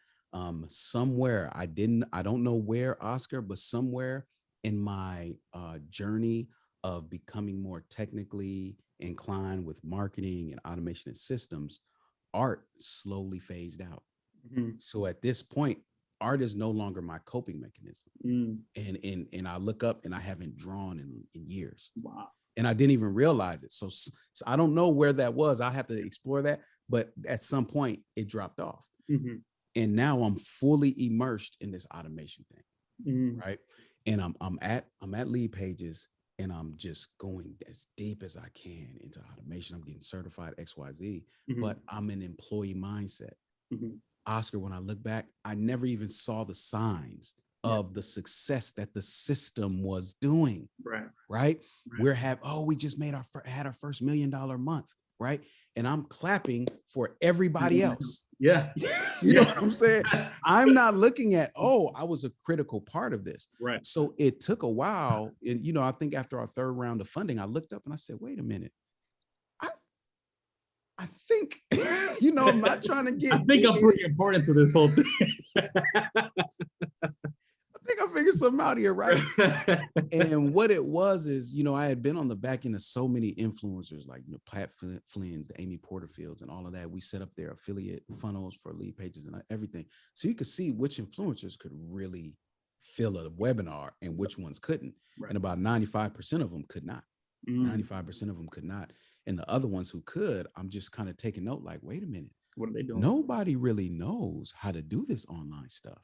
somewhere I don't know where, Oscar, but somewhere in my journey of becoming more technically inclined with marketing and automation and systems, art slowly phased out. So at this point, art is no longer my coping mechanism. And I look up and I haven't drawn in years. Wow. And I didn't even realize it. So I don't know where that was. I have to explore that. But at some point it dropped off. And now I'm fully immersed in this automation thing. Right. And I'm at Lead Pages, and I'm just going as deep as I can into automation. I'm getting certified XYZ, but I'm an employee mindset. Oscar, when I look back, I never even saw the signs of the success that the system was doing. Right. We just had our first $1 million month. Right. And I'm clapping for everybody else. Yeah. You know what I'm saying? I'm not looking at, I was a critical part of this. Right. So it took a while. And, I think after our third round of funding, I looked up and I said, wait a minute. I think, I'm not trying to get. I think I'm pretty important to this whole thing. I think I figured something out here, right? And what it was is, you know, I had been on the back end of so many influencers like, you know, Pat Flynn's, the Amy Porterfields and all of that. We set up their affiliate funnels for lead pages and everything. So you could see which influencers could really fill a webinar and which ones couldn't. Right. And about 95% of them could not. 95% of them could not. And the other ones who could, I'm just kind of taking note like, wait a minute. What are they doing? Nobody really knows how to do this online stuff.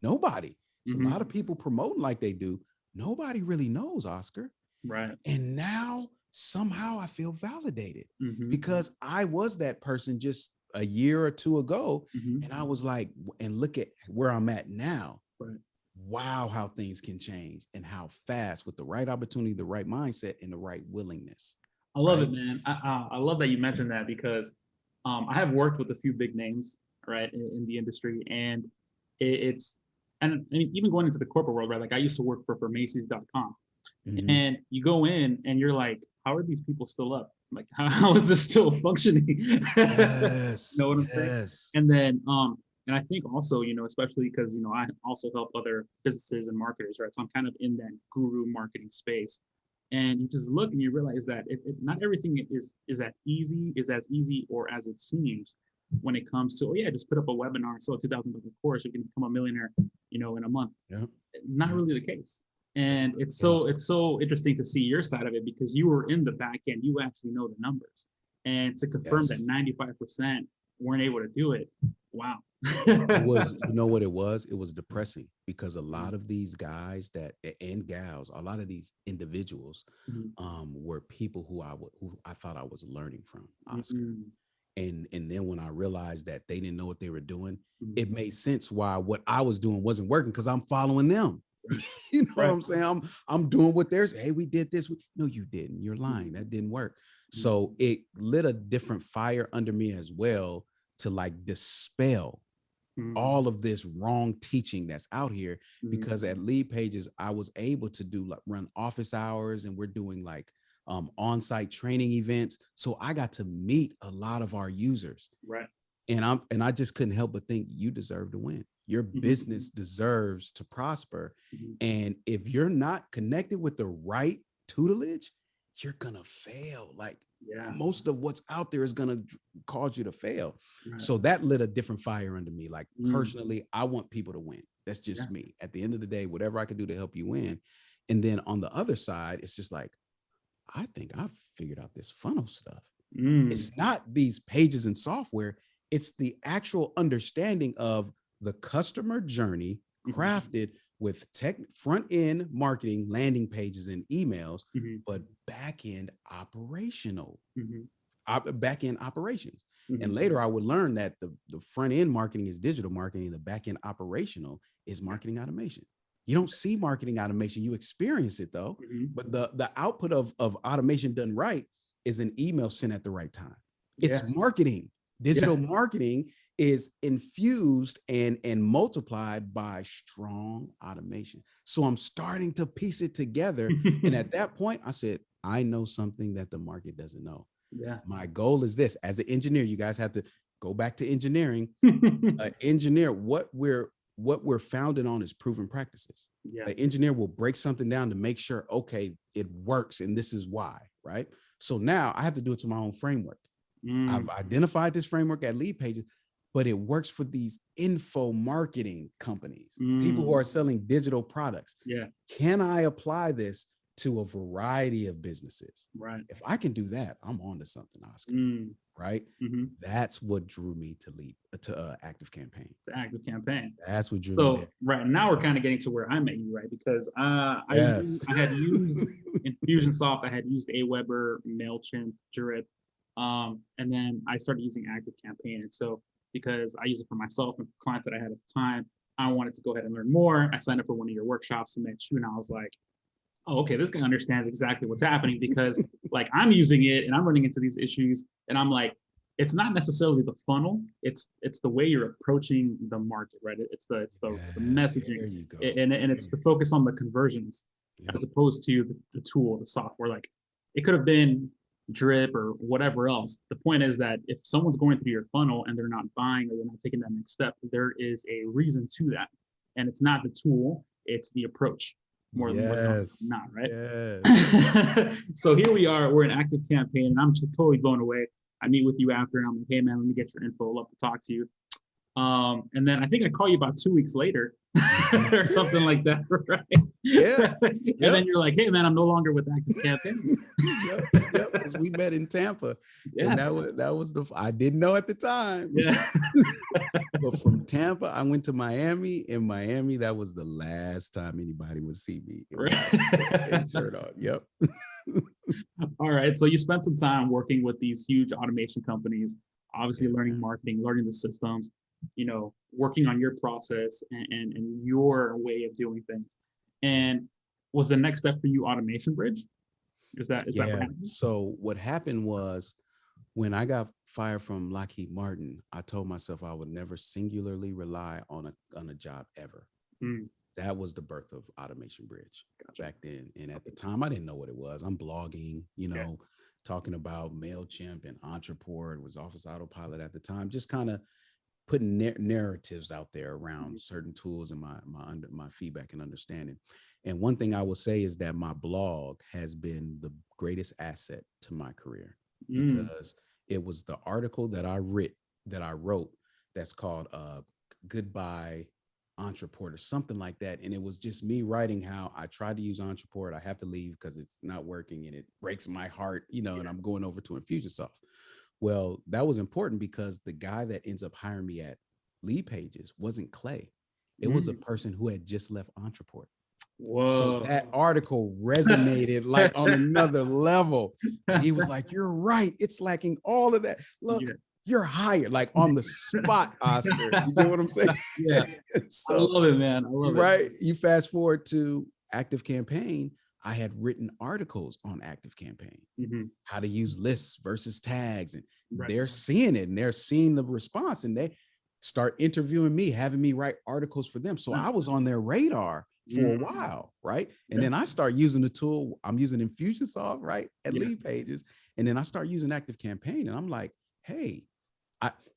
Nobody. It's a lot of people promoting like they do. Nobody really knows, Oscar. Right. And now somehow I feel validated because I was that person just a year or two ago. And I was like, and look at where I'm at now. Right. Wow, how things can change and how fast with the right opportunity, the right mindset, and the right willingness. I love it, man. I love that you mentioned that because I have worked with a few big names, right, in the industry, and and even going into the corporate world, right? Like I used to work for Macy's.com, and you go in and you're like, how are these people still up? Like, how is this still functioning? Yes, you know what I'm saying? And then, and I think also, you know, especially because, you know, I also help other businesses and marketers, right? So I'm kind of in that guru marketing space. And you just look and you realize that not everything is as easy or as it seems when it comes to, oh yeah, just put up a webinar, sell a $2,000 course, you can become a millionaire, you know, in a month. Not really the case. And it's so interesting to see your side of it because you were in the back end, you actually know the numbers. And to confirm that 95% weren't able to do it, wow. It was, you know what it was? It was depressing because a lot of these guys and gals, a lot of these individuals were people who I thought I was learning from, Oscar. And then when I realized that they didn't know what they were doing, it made sense why what I was doing wasn't working because I'm following them. You know what I'm saying? I'm doing what they're saying. Hey, we did this. No, you didn't. You're lying. That didn't work. So it lit a different fire under me as well to like dispel all of this wrong teaching that's out here, because at Lead Pages, I was able to do like run office hours, and we're doing like on-site training events. So I got to meet a lot of our users. Right. And I just couldn't help but think you deserve to win. Your business deserves to prosper. And if you're not connected with the right tutelage, you're gonna fail. Like most of what's out there is gonna cause you to fail. Right. So that lit a different fire under me. Like personally, I want people to win. That's just me. At the end of the day, whatever I can do to help you win. And then on the other side, it's just like, I think I've figured out this funnel stuff. It's not these pages and software. It's the actual understanding of the customer journey crafted with tech front end marketing, landing pages and emails, but back end operational, back end operations. And later I would learn that the front end marketing is digital marketing, the back end operational is marketing automation. You don't see marketing automation, you experience it though. But the output of automation done right is an email sent at the right time. It's marketing. Digital marketing is infused and multiplied by strong automation. So I'm starting to piece it together. And at that point, I said, I know something that the market doesn't know. My goal is this. As an engineer, you guys have to go back to engineering. Engineer, what we're founded on is proven practices. An engineer will break something down to make sure, okay, it works and this is why, right? So now I have to do it to my own framework. I've identified this framework at Lead Pages, but it works for these info marketing companies, people who are selling digital products. Can I apply this to a variety of businesses? Right. If I can do that, I'm on to something, Oscar. Right. That's what drew me to Active Campaign. The Active Campaign. That's what drew me there. Right now we're kind of getting to where I met you, right? Because I had used Infusionsoft, I had used Aweber, MailChimp, Drip. And then I started using Active Campaign. And so because I use it for myself and for clients that I had at the time, I wanted to go ahead and learn more. I signed up for one of your workshops and met you, and I was like, oh, okay, this guy understands exactly what's happening, because like I'm using it and I'm running into these issues, and I'm like, it's not necessarily the funnel, it's the way you're approaching the market, right? It's the messaging, and it's the focus on the conversions as opposed to the tool, the software. Like it could have been Drip or whatever else. The point is that if someone's going through your funnel and they're not buying or they're not taking that next step, there is a reason to that. And it's not the tool, it's the approach more than not, right? Yes. So here we are, we're in active campaign, and I'm just totally blown away. I meet with you after, and I'm like, hey man, let me get your info. I'd love to talk to you. And then I think I call you about 2 weeks later or something like that, right? Yeah. And then you're like, hey man, I'm no longer with Active Campaign. Yep. Because we met in Tampa. Yeah. And that was I didn't know at the time. Yeah. But from Tampa, I went to Miami. In Miami, that was the last time anybody would see me. Right. Shirt on. Yep. All right. So you spent some time working with these huge automation companies, obviously learning marketing, learning the systems, working on your process and your way of doing things. And was the next step for you Automation Bridge? Is that what happened? So what happened was, when I got fired from Lockheed Martin, I told myself I would never singularly rely on a job ever. That was the birth of Automation Bridge back then. And at the time, I didn't know what it was. I'm blogging, talking about MailChimp and Entrepreneur. It was Office Autopilot at the time, just kind of putting narratives out there around certain tools and my feedback and understanding. And one thing I will say is that my blog has been the greatest asset to my career, because it was the article that I wrote that's called Goodbye Entrepreneur, something like that. And it was just me writing how I tried to use Entrepreneur. I have to leave because it's not working and it breaks my heart, and I'm going over to Infusionsoft. Well, that was important because the guy that ends up hiring me at Lead Pages wasn't Clay. It was a person who had just left Entrepreneur. Whoa. So that article resonated like on another level. And he was like, you're right. It's lacking all of that. Look, you're hired, like on the spot, Oscar. You get what I'm saying? Yeah. So, I love it, man. I love it. Right. You fast forward to Active Campaign. I had written articles on Active Campaign, how to use lists versus tags. And they're seeing it and they're seeing the response, and they start interviewing me, having me write articles for them. So I was on their radar for a while, right? And then I start using the tool. I'm using Infusionsoft, right, at Lead Pages. And then I start using Active Campaign, and I'm like, hey,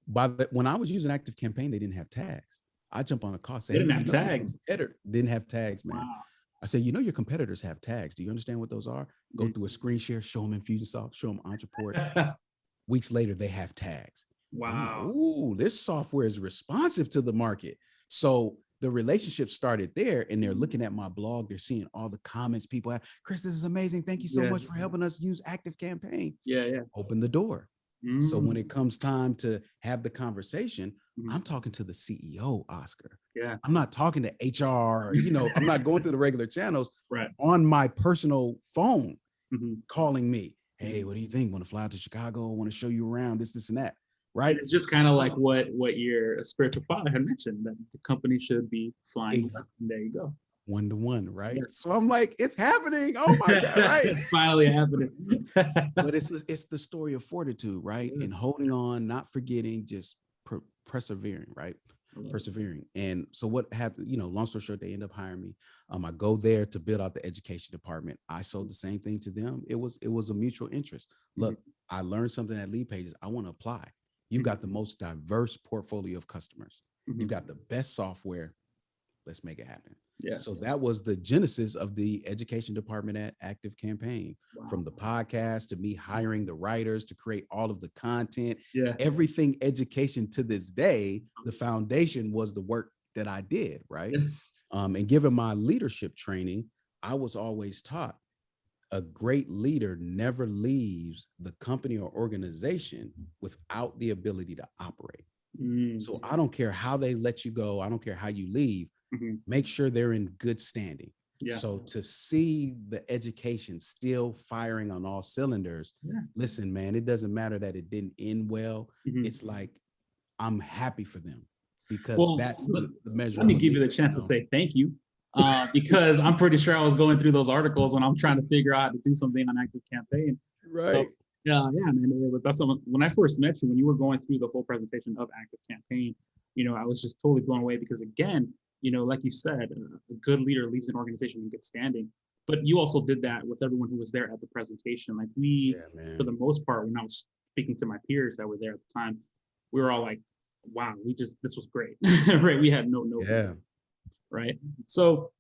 when I was using Active Campaign, they didn't have tags. I jump on a call, say, they didn't have tags. Didn't have tags, man. Wow. I said, your competitors have tags. Do you understand what those are? Go through a screen share, show them Infusionsoft, show them Entrepreneur. Weeks later, they have tags. Wow. Like, ooh, this software is responsive to the market. So the relationship started there, and they're looking at my blog. They're seeing all the comments people have. Chris, this is amazing. Thank you so much for helping us use Active Campaign. Yeah. Open the door. So when it comes time to have the conversation, I'm talking to the CEO, Oscar. Yeah. I'm not talking to HR, I'm not going through the regular channels. Right. On my personal phone, calling me. Hey, what do you think? Want to fly out to Chicago? Want to show you around this and that. Right. It's just kind of like what your spiritual father had mentioned, that the company should be flying. And there you go. 1-to-1, right? Yes. So I'm like, it's happening. Oh my God, right? It's finally happening. But it's the story of fortitude, right? And holding on, not forgetting, just persevering, right? Persevering. And so what happened, long story short, they end up hiring me. I go there to build out the education department. I sold the same thing to them. It was a mutual interest. Look, I learned something at Lead Pages. I want to apply. You've got the most diverse portfolio of customers. You've got the best software. Let's make it happen. Yeah. So that was the genesis of the education department at Active Campaign. Wow. From the podcast to me hiring the writers to create all of the content, everything education to this day, the foundation was the work that I did, right? And given my leadership training, I was always taught a great leader never leaves the company or organization without the ability to operate. So I don't care how they let you go. I don't care how you leave. Make sure they're in good standing. So to see the education still firing on all cylinders, listen, man, it doesn't matter that it didn't end well. It's like, I'm happy for them because that's the measure. Let me give you the chance to say thank you. Because I'm pretty sure I was going through those articles when I'm trying to figure out how to do something on Active Campaign. Right. So, man. That's when I first met you, when you were going through the whole presentation of Active Campaign, I was just totally blown away because, again, like you said, a good leader leaves an organization in good standing. But you also did that with everyone who was there at the presentation. Like for the most part, when I was speaking to my peers that were there at the time, we were all like, wow, this was great. Right. We had no. Right. So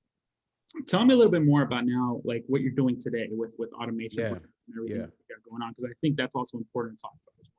Tell me a little bit more about now, like what you're doing today with automation Yeah, and everything yeah, you got going on, because I think that's also important to talk about as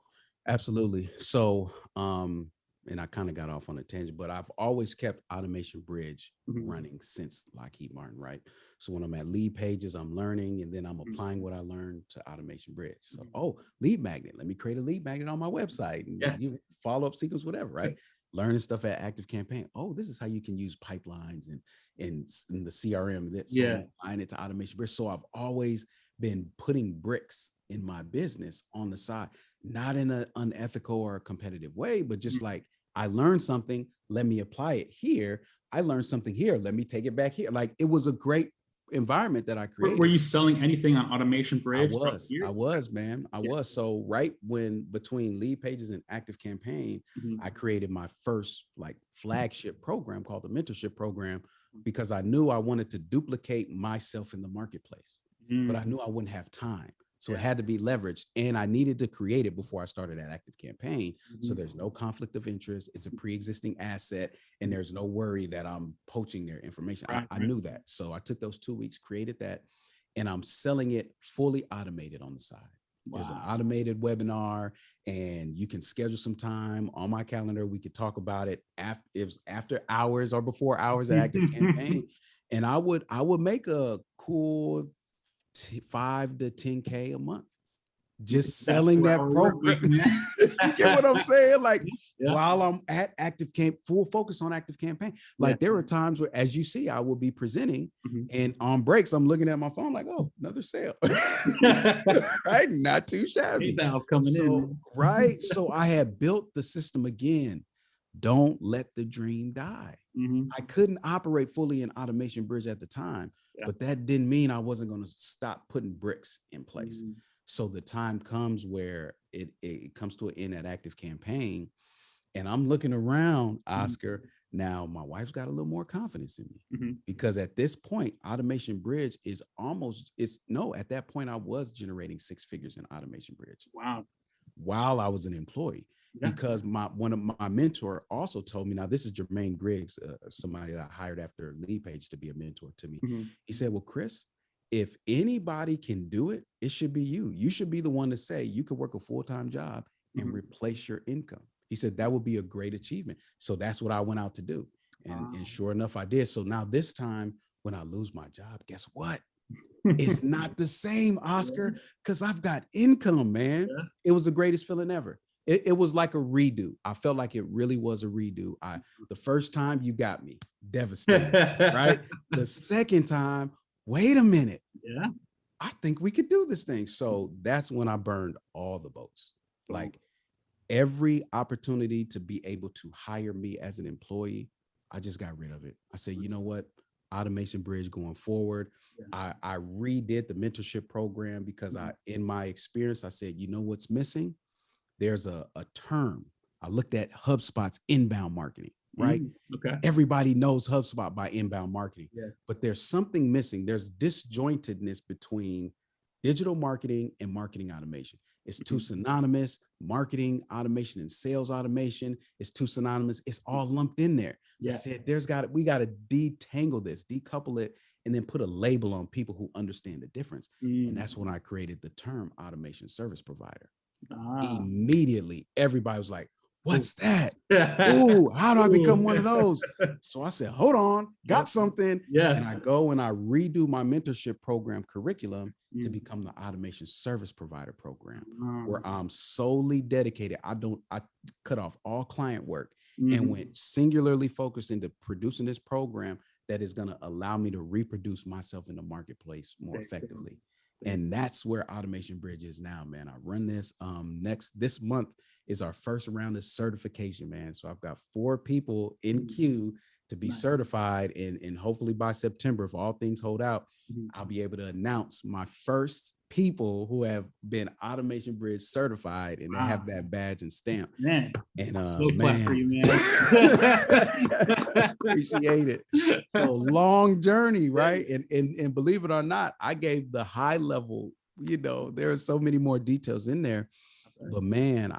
absolutely. So, and I kind of got off on a tangent, but I've always kept Automation Bridge well. running since Lockheed Martin, right? So when I'm at lead pages, I'm learning, and then I'm applying what I learned to Automation Bridge. So, oh, lead magnet, let me create a lead magnet on my website, and Yeah. you follow up sequence, whatever, right? Learning stuff at Active Campaign. Oh, this is how you can use pipelines and in the CRM. So Yeah. I'm applying it to Automation Bridge. So I've always been putting bricks in my business on the side, not in an unethical or competitive way, but just like, I learned something, let me apply it here. I learned something here, let me take it back here. Like, it was a great environment that I Were created. you selling anything on Automation I Bridge throughout the was, I years? was, man. I Yeah. was. So right when between lead pages and Active Campaign, I created my first like flagship program called the mentorship program, because I knew I wanted to duplicate myself in the marketplace, but I knew I wouldn't have time. So it had to be leveraged, and I needed to create it before I started that Active Campaign. So there's no conflict of interest. It's a pre-existing asset, and there's no worry that I'm poaching their information. I knew that. So I took those 2 weeks, created that, and I'm selling it fully automated on the side. There's an automated webinar, and you can schedule some time on my calendar. We could talk about it after hours or before hours at Active Campaign. And I would make a cool 5 to 10K a month just selling that program. You get what I'm saying? Like, while I'm at full focus on Active Campaign, like there were times where, as you see, I will be presenting, and on breaks, I'm looking at my phone like, oh, another sale. Right? Not too shabby. Coming in. Right. So I had built the system again. Don't let the dream die. I couldn't operate fully in Automation Bridge at the time, but that didn't mean I wasn't going to stop putting bricks in place. So the time comes where it comes to an end at Active Campaign, and I'm looking around, Oscar. Now my wife's got a little more confidence in me, because at this point, Automation Bridge is at that point I was generating 6 figures in Automation Bridge. Wow. While I was an employee. Because one of my mentor also told me, now this is Jermaine Griggs, somebody that I hired after Lead Page to be a mentor to me. He said, well, Chris, if anybody can do it, it should be you. You should be the one to say you could work a full-time job and replace your income. He said that would be a great achievement. So that's what I went out to do. And sure enough, I did. So now this time when I lose my job, guess what? It's not the same, Oscar, because I've got income, man. It was the greatest feeling ever. It was like a redo. I felt like it really was a redo. The first time, you got me devastated, right? The second time, wait a minute. I think we could do this thing. So that's when I burned all the boats. Like, every opportunity to be able to hire me as an employee, I just got rid of it. I said, you know what? Automation Bridge going forward. I redid the mentorship program because in my experience, I said, you know what's missing? There's a term. I looked at HubSpot's inbound marketing, right? Everybody knows HubSpot by inbound marketing, but there's something missing. There's disjointedness between digital marketing and marketing automation. It's too synonymous. Marketing automation and sales automation is too synonymous. It's all lumped in there. I said, we got to detangle this, decouple it, and then put a label on people who understand the difference. And that's when I created the term automation service provider. Immediately, everybody was like, what's that? Ooh, how do I become one of those? So I said, hold on, got something. And I go and I redo my mentorship program curriculum to become the automation service provider program, where I'm solely dedicated. I cut off all client work and went singularly focused into producing this program that is going to allow me to reproduce myself in the marketplace more effectively. And that's where Automation Bridge is now, man. I run this this month is our first round of certification, man. So I've got 4 people in queue to be certified. And hopefully by September, if all things hold out, I'll be able to announce my first people who have been Automation Bridge certified, and they have that badge and stamp. Man, and man, for you, man. Appreciate it. So long journey, right? And believe it or not, I gave the high level. There are so many more details in there, but man,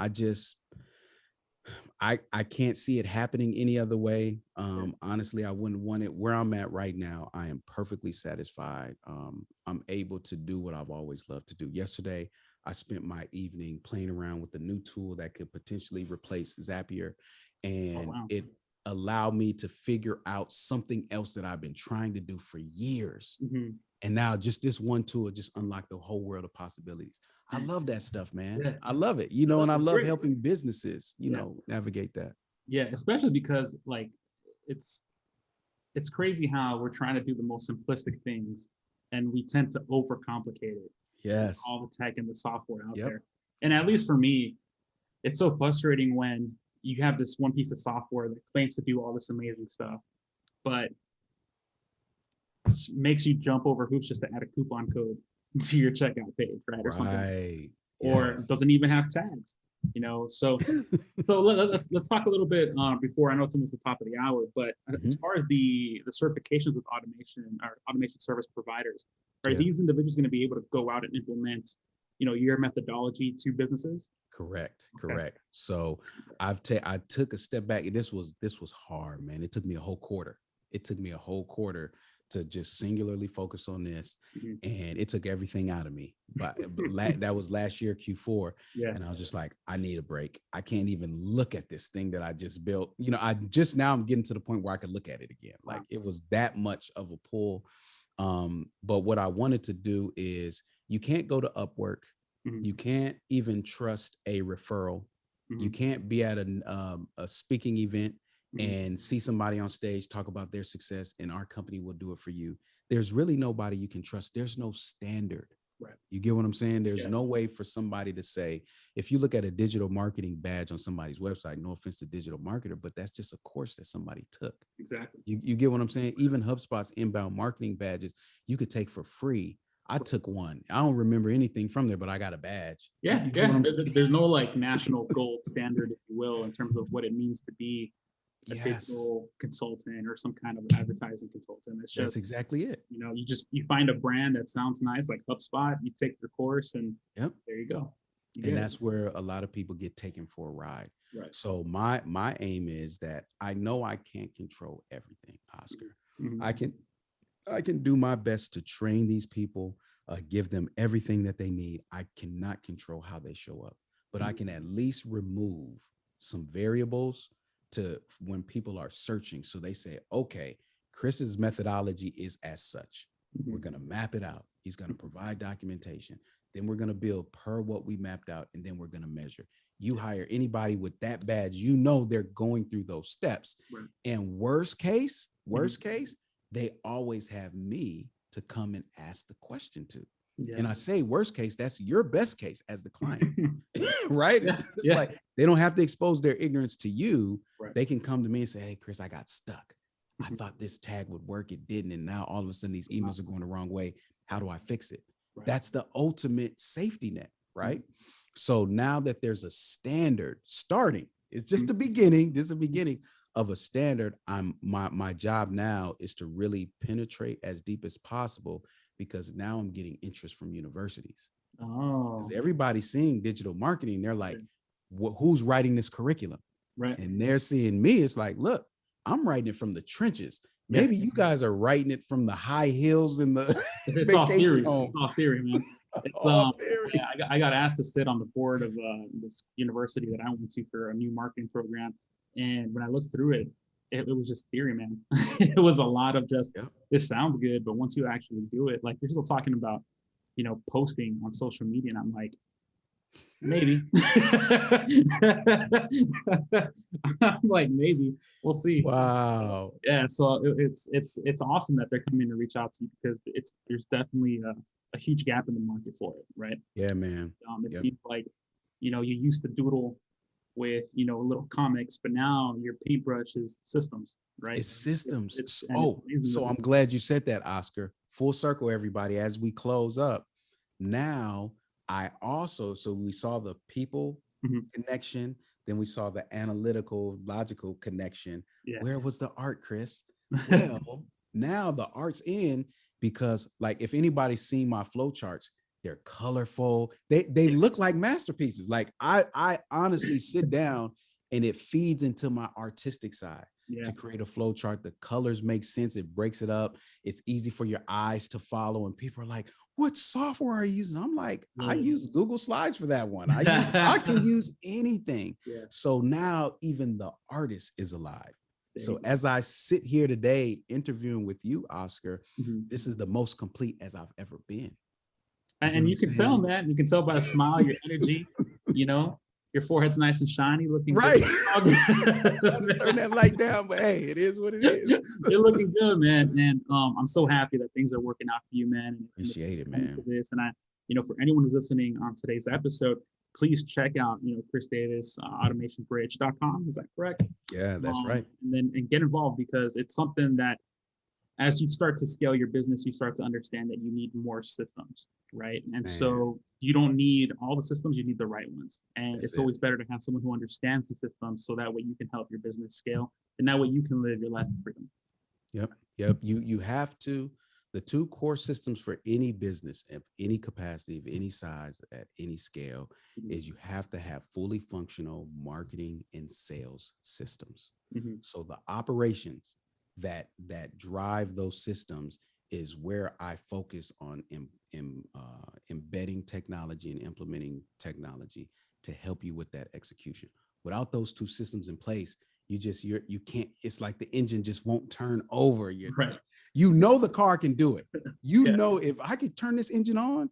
I can't see it happening any other way. Honestly, I wouldn't want it. Where I'm at right now, I am perfectly satisfied. I'm able to do what I've always loved to do. Yesterday, I spent my evening playing around with a new tool that could potentially replace Zapier, and it allowed me to figure out something else that I've been trying to do for years. And now just this one tool just unlocked the whole world of possibilities. I love that stuff, man. Yeah. I love it, you know, and I love great. helping businesses, you know, navigate that. Yeah, especially because like it's crazy how we're trying to do the most simplistic things and we tend to overcomplicate it. Yes. All the tech and the software out there. And at least for me, it's so frustrating when you have this one piece of software that claims to do all this amazing stuff, but makes you jump over hoops just to add a coupon code to your checkout page, right? Or something. Or doesn't even have tags, you know? So let's talk a little bit before, I know it's almost the top of the hour, but as far as the certifications with automation or automation service providers, are these individuals going to be able to go out and implement, you know, your methodology to businesses? Correct. So I took a step back, and this was hard, man. It took me a whole quarter. To just singularly focus on this, and it took everything out of me. But that was last year, Q4, and I was just like, I need a break. I can't even look at this thing that I just built. You know, I'm getting to the point where I could look at it again. Like it was that much of a pull. But what I wanted to do is, you can't go to Upwork. You can't even trust a referral. You can't be at a speaking event and see somebody on stage talk about their success and our company will do it for you. There's really nobody you can trust. There's no standard. Right. You get what I'm saying? There's no way for somebody to say, if you look at a digital marketing badge on somebody's website, no offense to digital marketer, but that's just a course that somebody took. Exactly. You get what I'm saying? Even HubSpot's inbound marketing badges you could take for free. I took one. I don't remember anything from there, but I got a badge. There's no like national gold standard, if you will, in terms of what it means to be a digital consultant or some kind of advertising consultant. It's just, that's exactly it. You know, you find a brand that sounds nice, like HubSpot, you take your course, and there you go. And that's where a lot of people get taken for a ride. Right. So my aim is that I know I can't control everything, Oscar. I can do my best to train these people, give them everything that they need. I cannot control how they show up, but I can at least remove some variables to when people are searching. So they say, okay, Chris's methodology is as such. We're going to map it out. He's going to provide documentation. Then we're going to build per what we mapped out. And then we're going to measure. You hire anybody with that badge, you know, they're going through those steps. Right. And worst case, they always have me to come and ask the question to. And I say worst case, that's your best case as the client, right? It's like they don't have to expose their ignorance to you. Right. They can come to me and say, hey, Chris, I got stuck. I thought this tag would work. It didn't. And now all of a sudden these emails are going the wrong way. How do I fix it? Right. That's the ultimate safety net, right? So now that there's a standard starting, it's just the beginning. This is the beginning of a standard. My job now is to really penetrate as deep as possible, because now I'm getting interest from universities. Because everybody's seeing digital marketing. They're like, who's writing this curriculum? Right. And they're seeing me. It's like, look, I'm writing it from the trenches. Maybe you guys are writing it from the high hills and the vacation homes. It's all theory, man. I got asked to sit on the board of this university that I went to for a new marketing program. And when I looked through it, it was just theory, man. It was a lot of just, this sounds good, but once you actually do it, like they're still talking about, you know, posting on social media. And I'm like, maybe. I'm like, maybe. We'll see. Wow. Yeah. So it's awesome that they're coming to reach out to you, because there's definitely a huge gap in the market for it, right? Yeah, man. It seems like, you know, you used to doodle with, you know, little comics, but now your paintbrush is systems, right? It's systems. So I'm glad you said that, Oscar. Full circle, everybody, as we close up. Now, so we saw the people connection, then we saw the analytical, logical connection. Yeah. Where was the art, Chris? Well, now the art's in, because like, if anybody's seen my flow charts, they're colorful. They look like masterpieces. Like I honestly sit down and it feeds into my artistic side. Yeah. To create a flow chart. The colors make sense. It breaks it up. It's easy for your eyes to follow. And people are like, what software are you using? I'm like, I use Google Slides for that one. I can use anything. Yeah. So now even the artist is alive. So as I sit here today interviewing with you, Oscar, this is the most complete as I've ever been. And you can tell, man. You can tell by the smile, your energy, you know, your forehead's nice and shiny, looking right. good. Turn that light down, but hey, it is what it is. You're looking good, man. And I'm so happy that things are working out for you, man. And appreciate it, man. For this. And I, you know, for anyone who's listening on today's episode, please check out, you know, Chris Davis, automationbridge.com. Is that correct? Yeah, that's right. And get involved, because it's something that as you start to scale your business, you start to understand that you need more systems, right? And so you don't need all the systems, you need the right ones. And it's always better to have someone who understands the system, so that way you can help your business scale, and that way you can live your life of freedom. Yep. You have to, the two core systems for any business of any capacity, of any size, at any scale, is you have to have fully functional marketing and sales systems. So the operations that drive those systems is where I focus on embedding technology and implementing technology to help you with that execution. Without those two systems in place, you can't, it's like the engine just won't turn over. Right. You know, the car can do it. You know, if I could turn this engine on,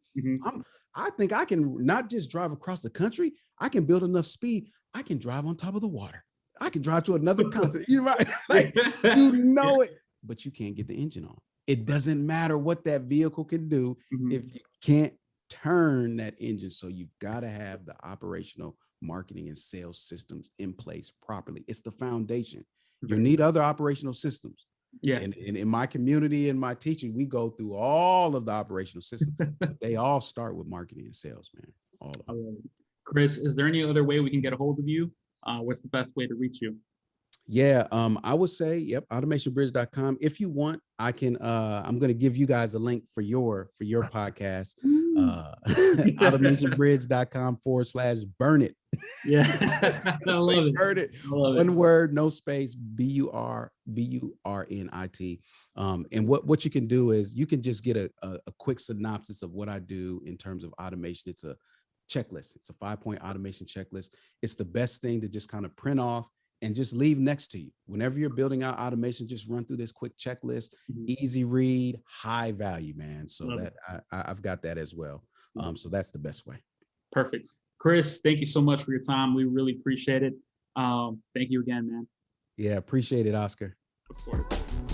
I think I can not just drive across the country, I can build enough speed, I can drive on top of the water. I can drive to another continent. You're right. Like, you know it, but you can't get the engine on. It doesn't matter what that vehicle can do if you can't turn that engine. So you've got to have the operational marketing and sales systems in place properly. It's the foundation. You need other operational systems. Yeah. And in my community and my teaching, we go through all of the operational systems. But they all start with marketing and sales, man. All of them. Chris, is there any other way we can get a hold of you? What's the best way to reach you? Yeah, I would say, automationbridge.com. If you want, I can, I'm going to give you guys a link for your podcast, automationbridge.com/burn it. Yeah. I love it. Burn it. One word, no space, BURNIT. And what you can do is you can just get a quick synopsis of what I do in terms of automation. It's a checklist. It's a 5-point automation checklist. It's the best thing to just kind of print off and just leave next to you. Whenever you're building out automation, just run through this quick checklist, easy read, high value, man. So I've got that as well. So that's the best way. Perfect. Chris, thank you so much for your time. We really appreciate it. Thank you again, man. Yeah, appreciate it, Oscar. Of course.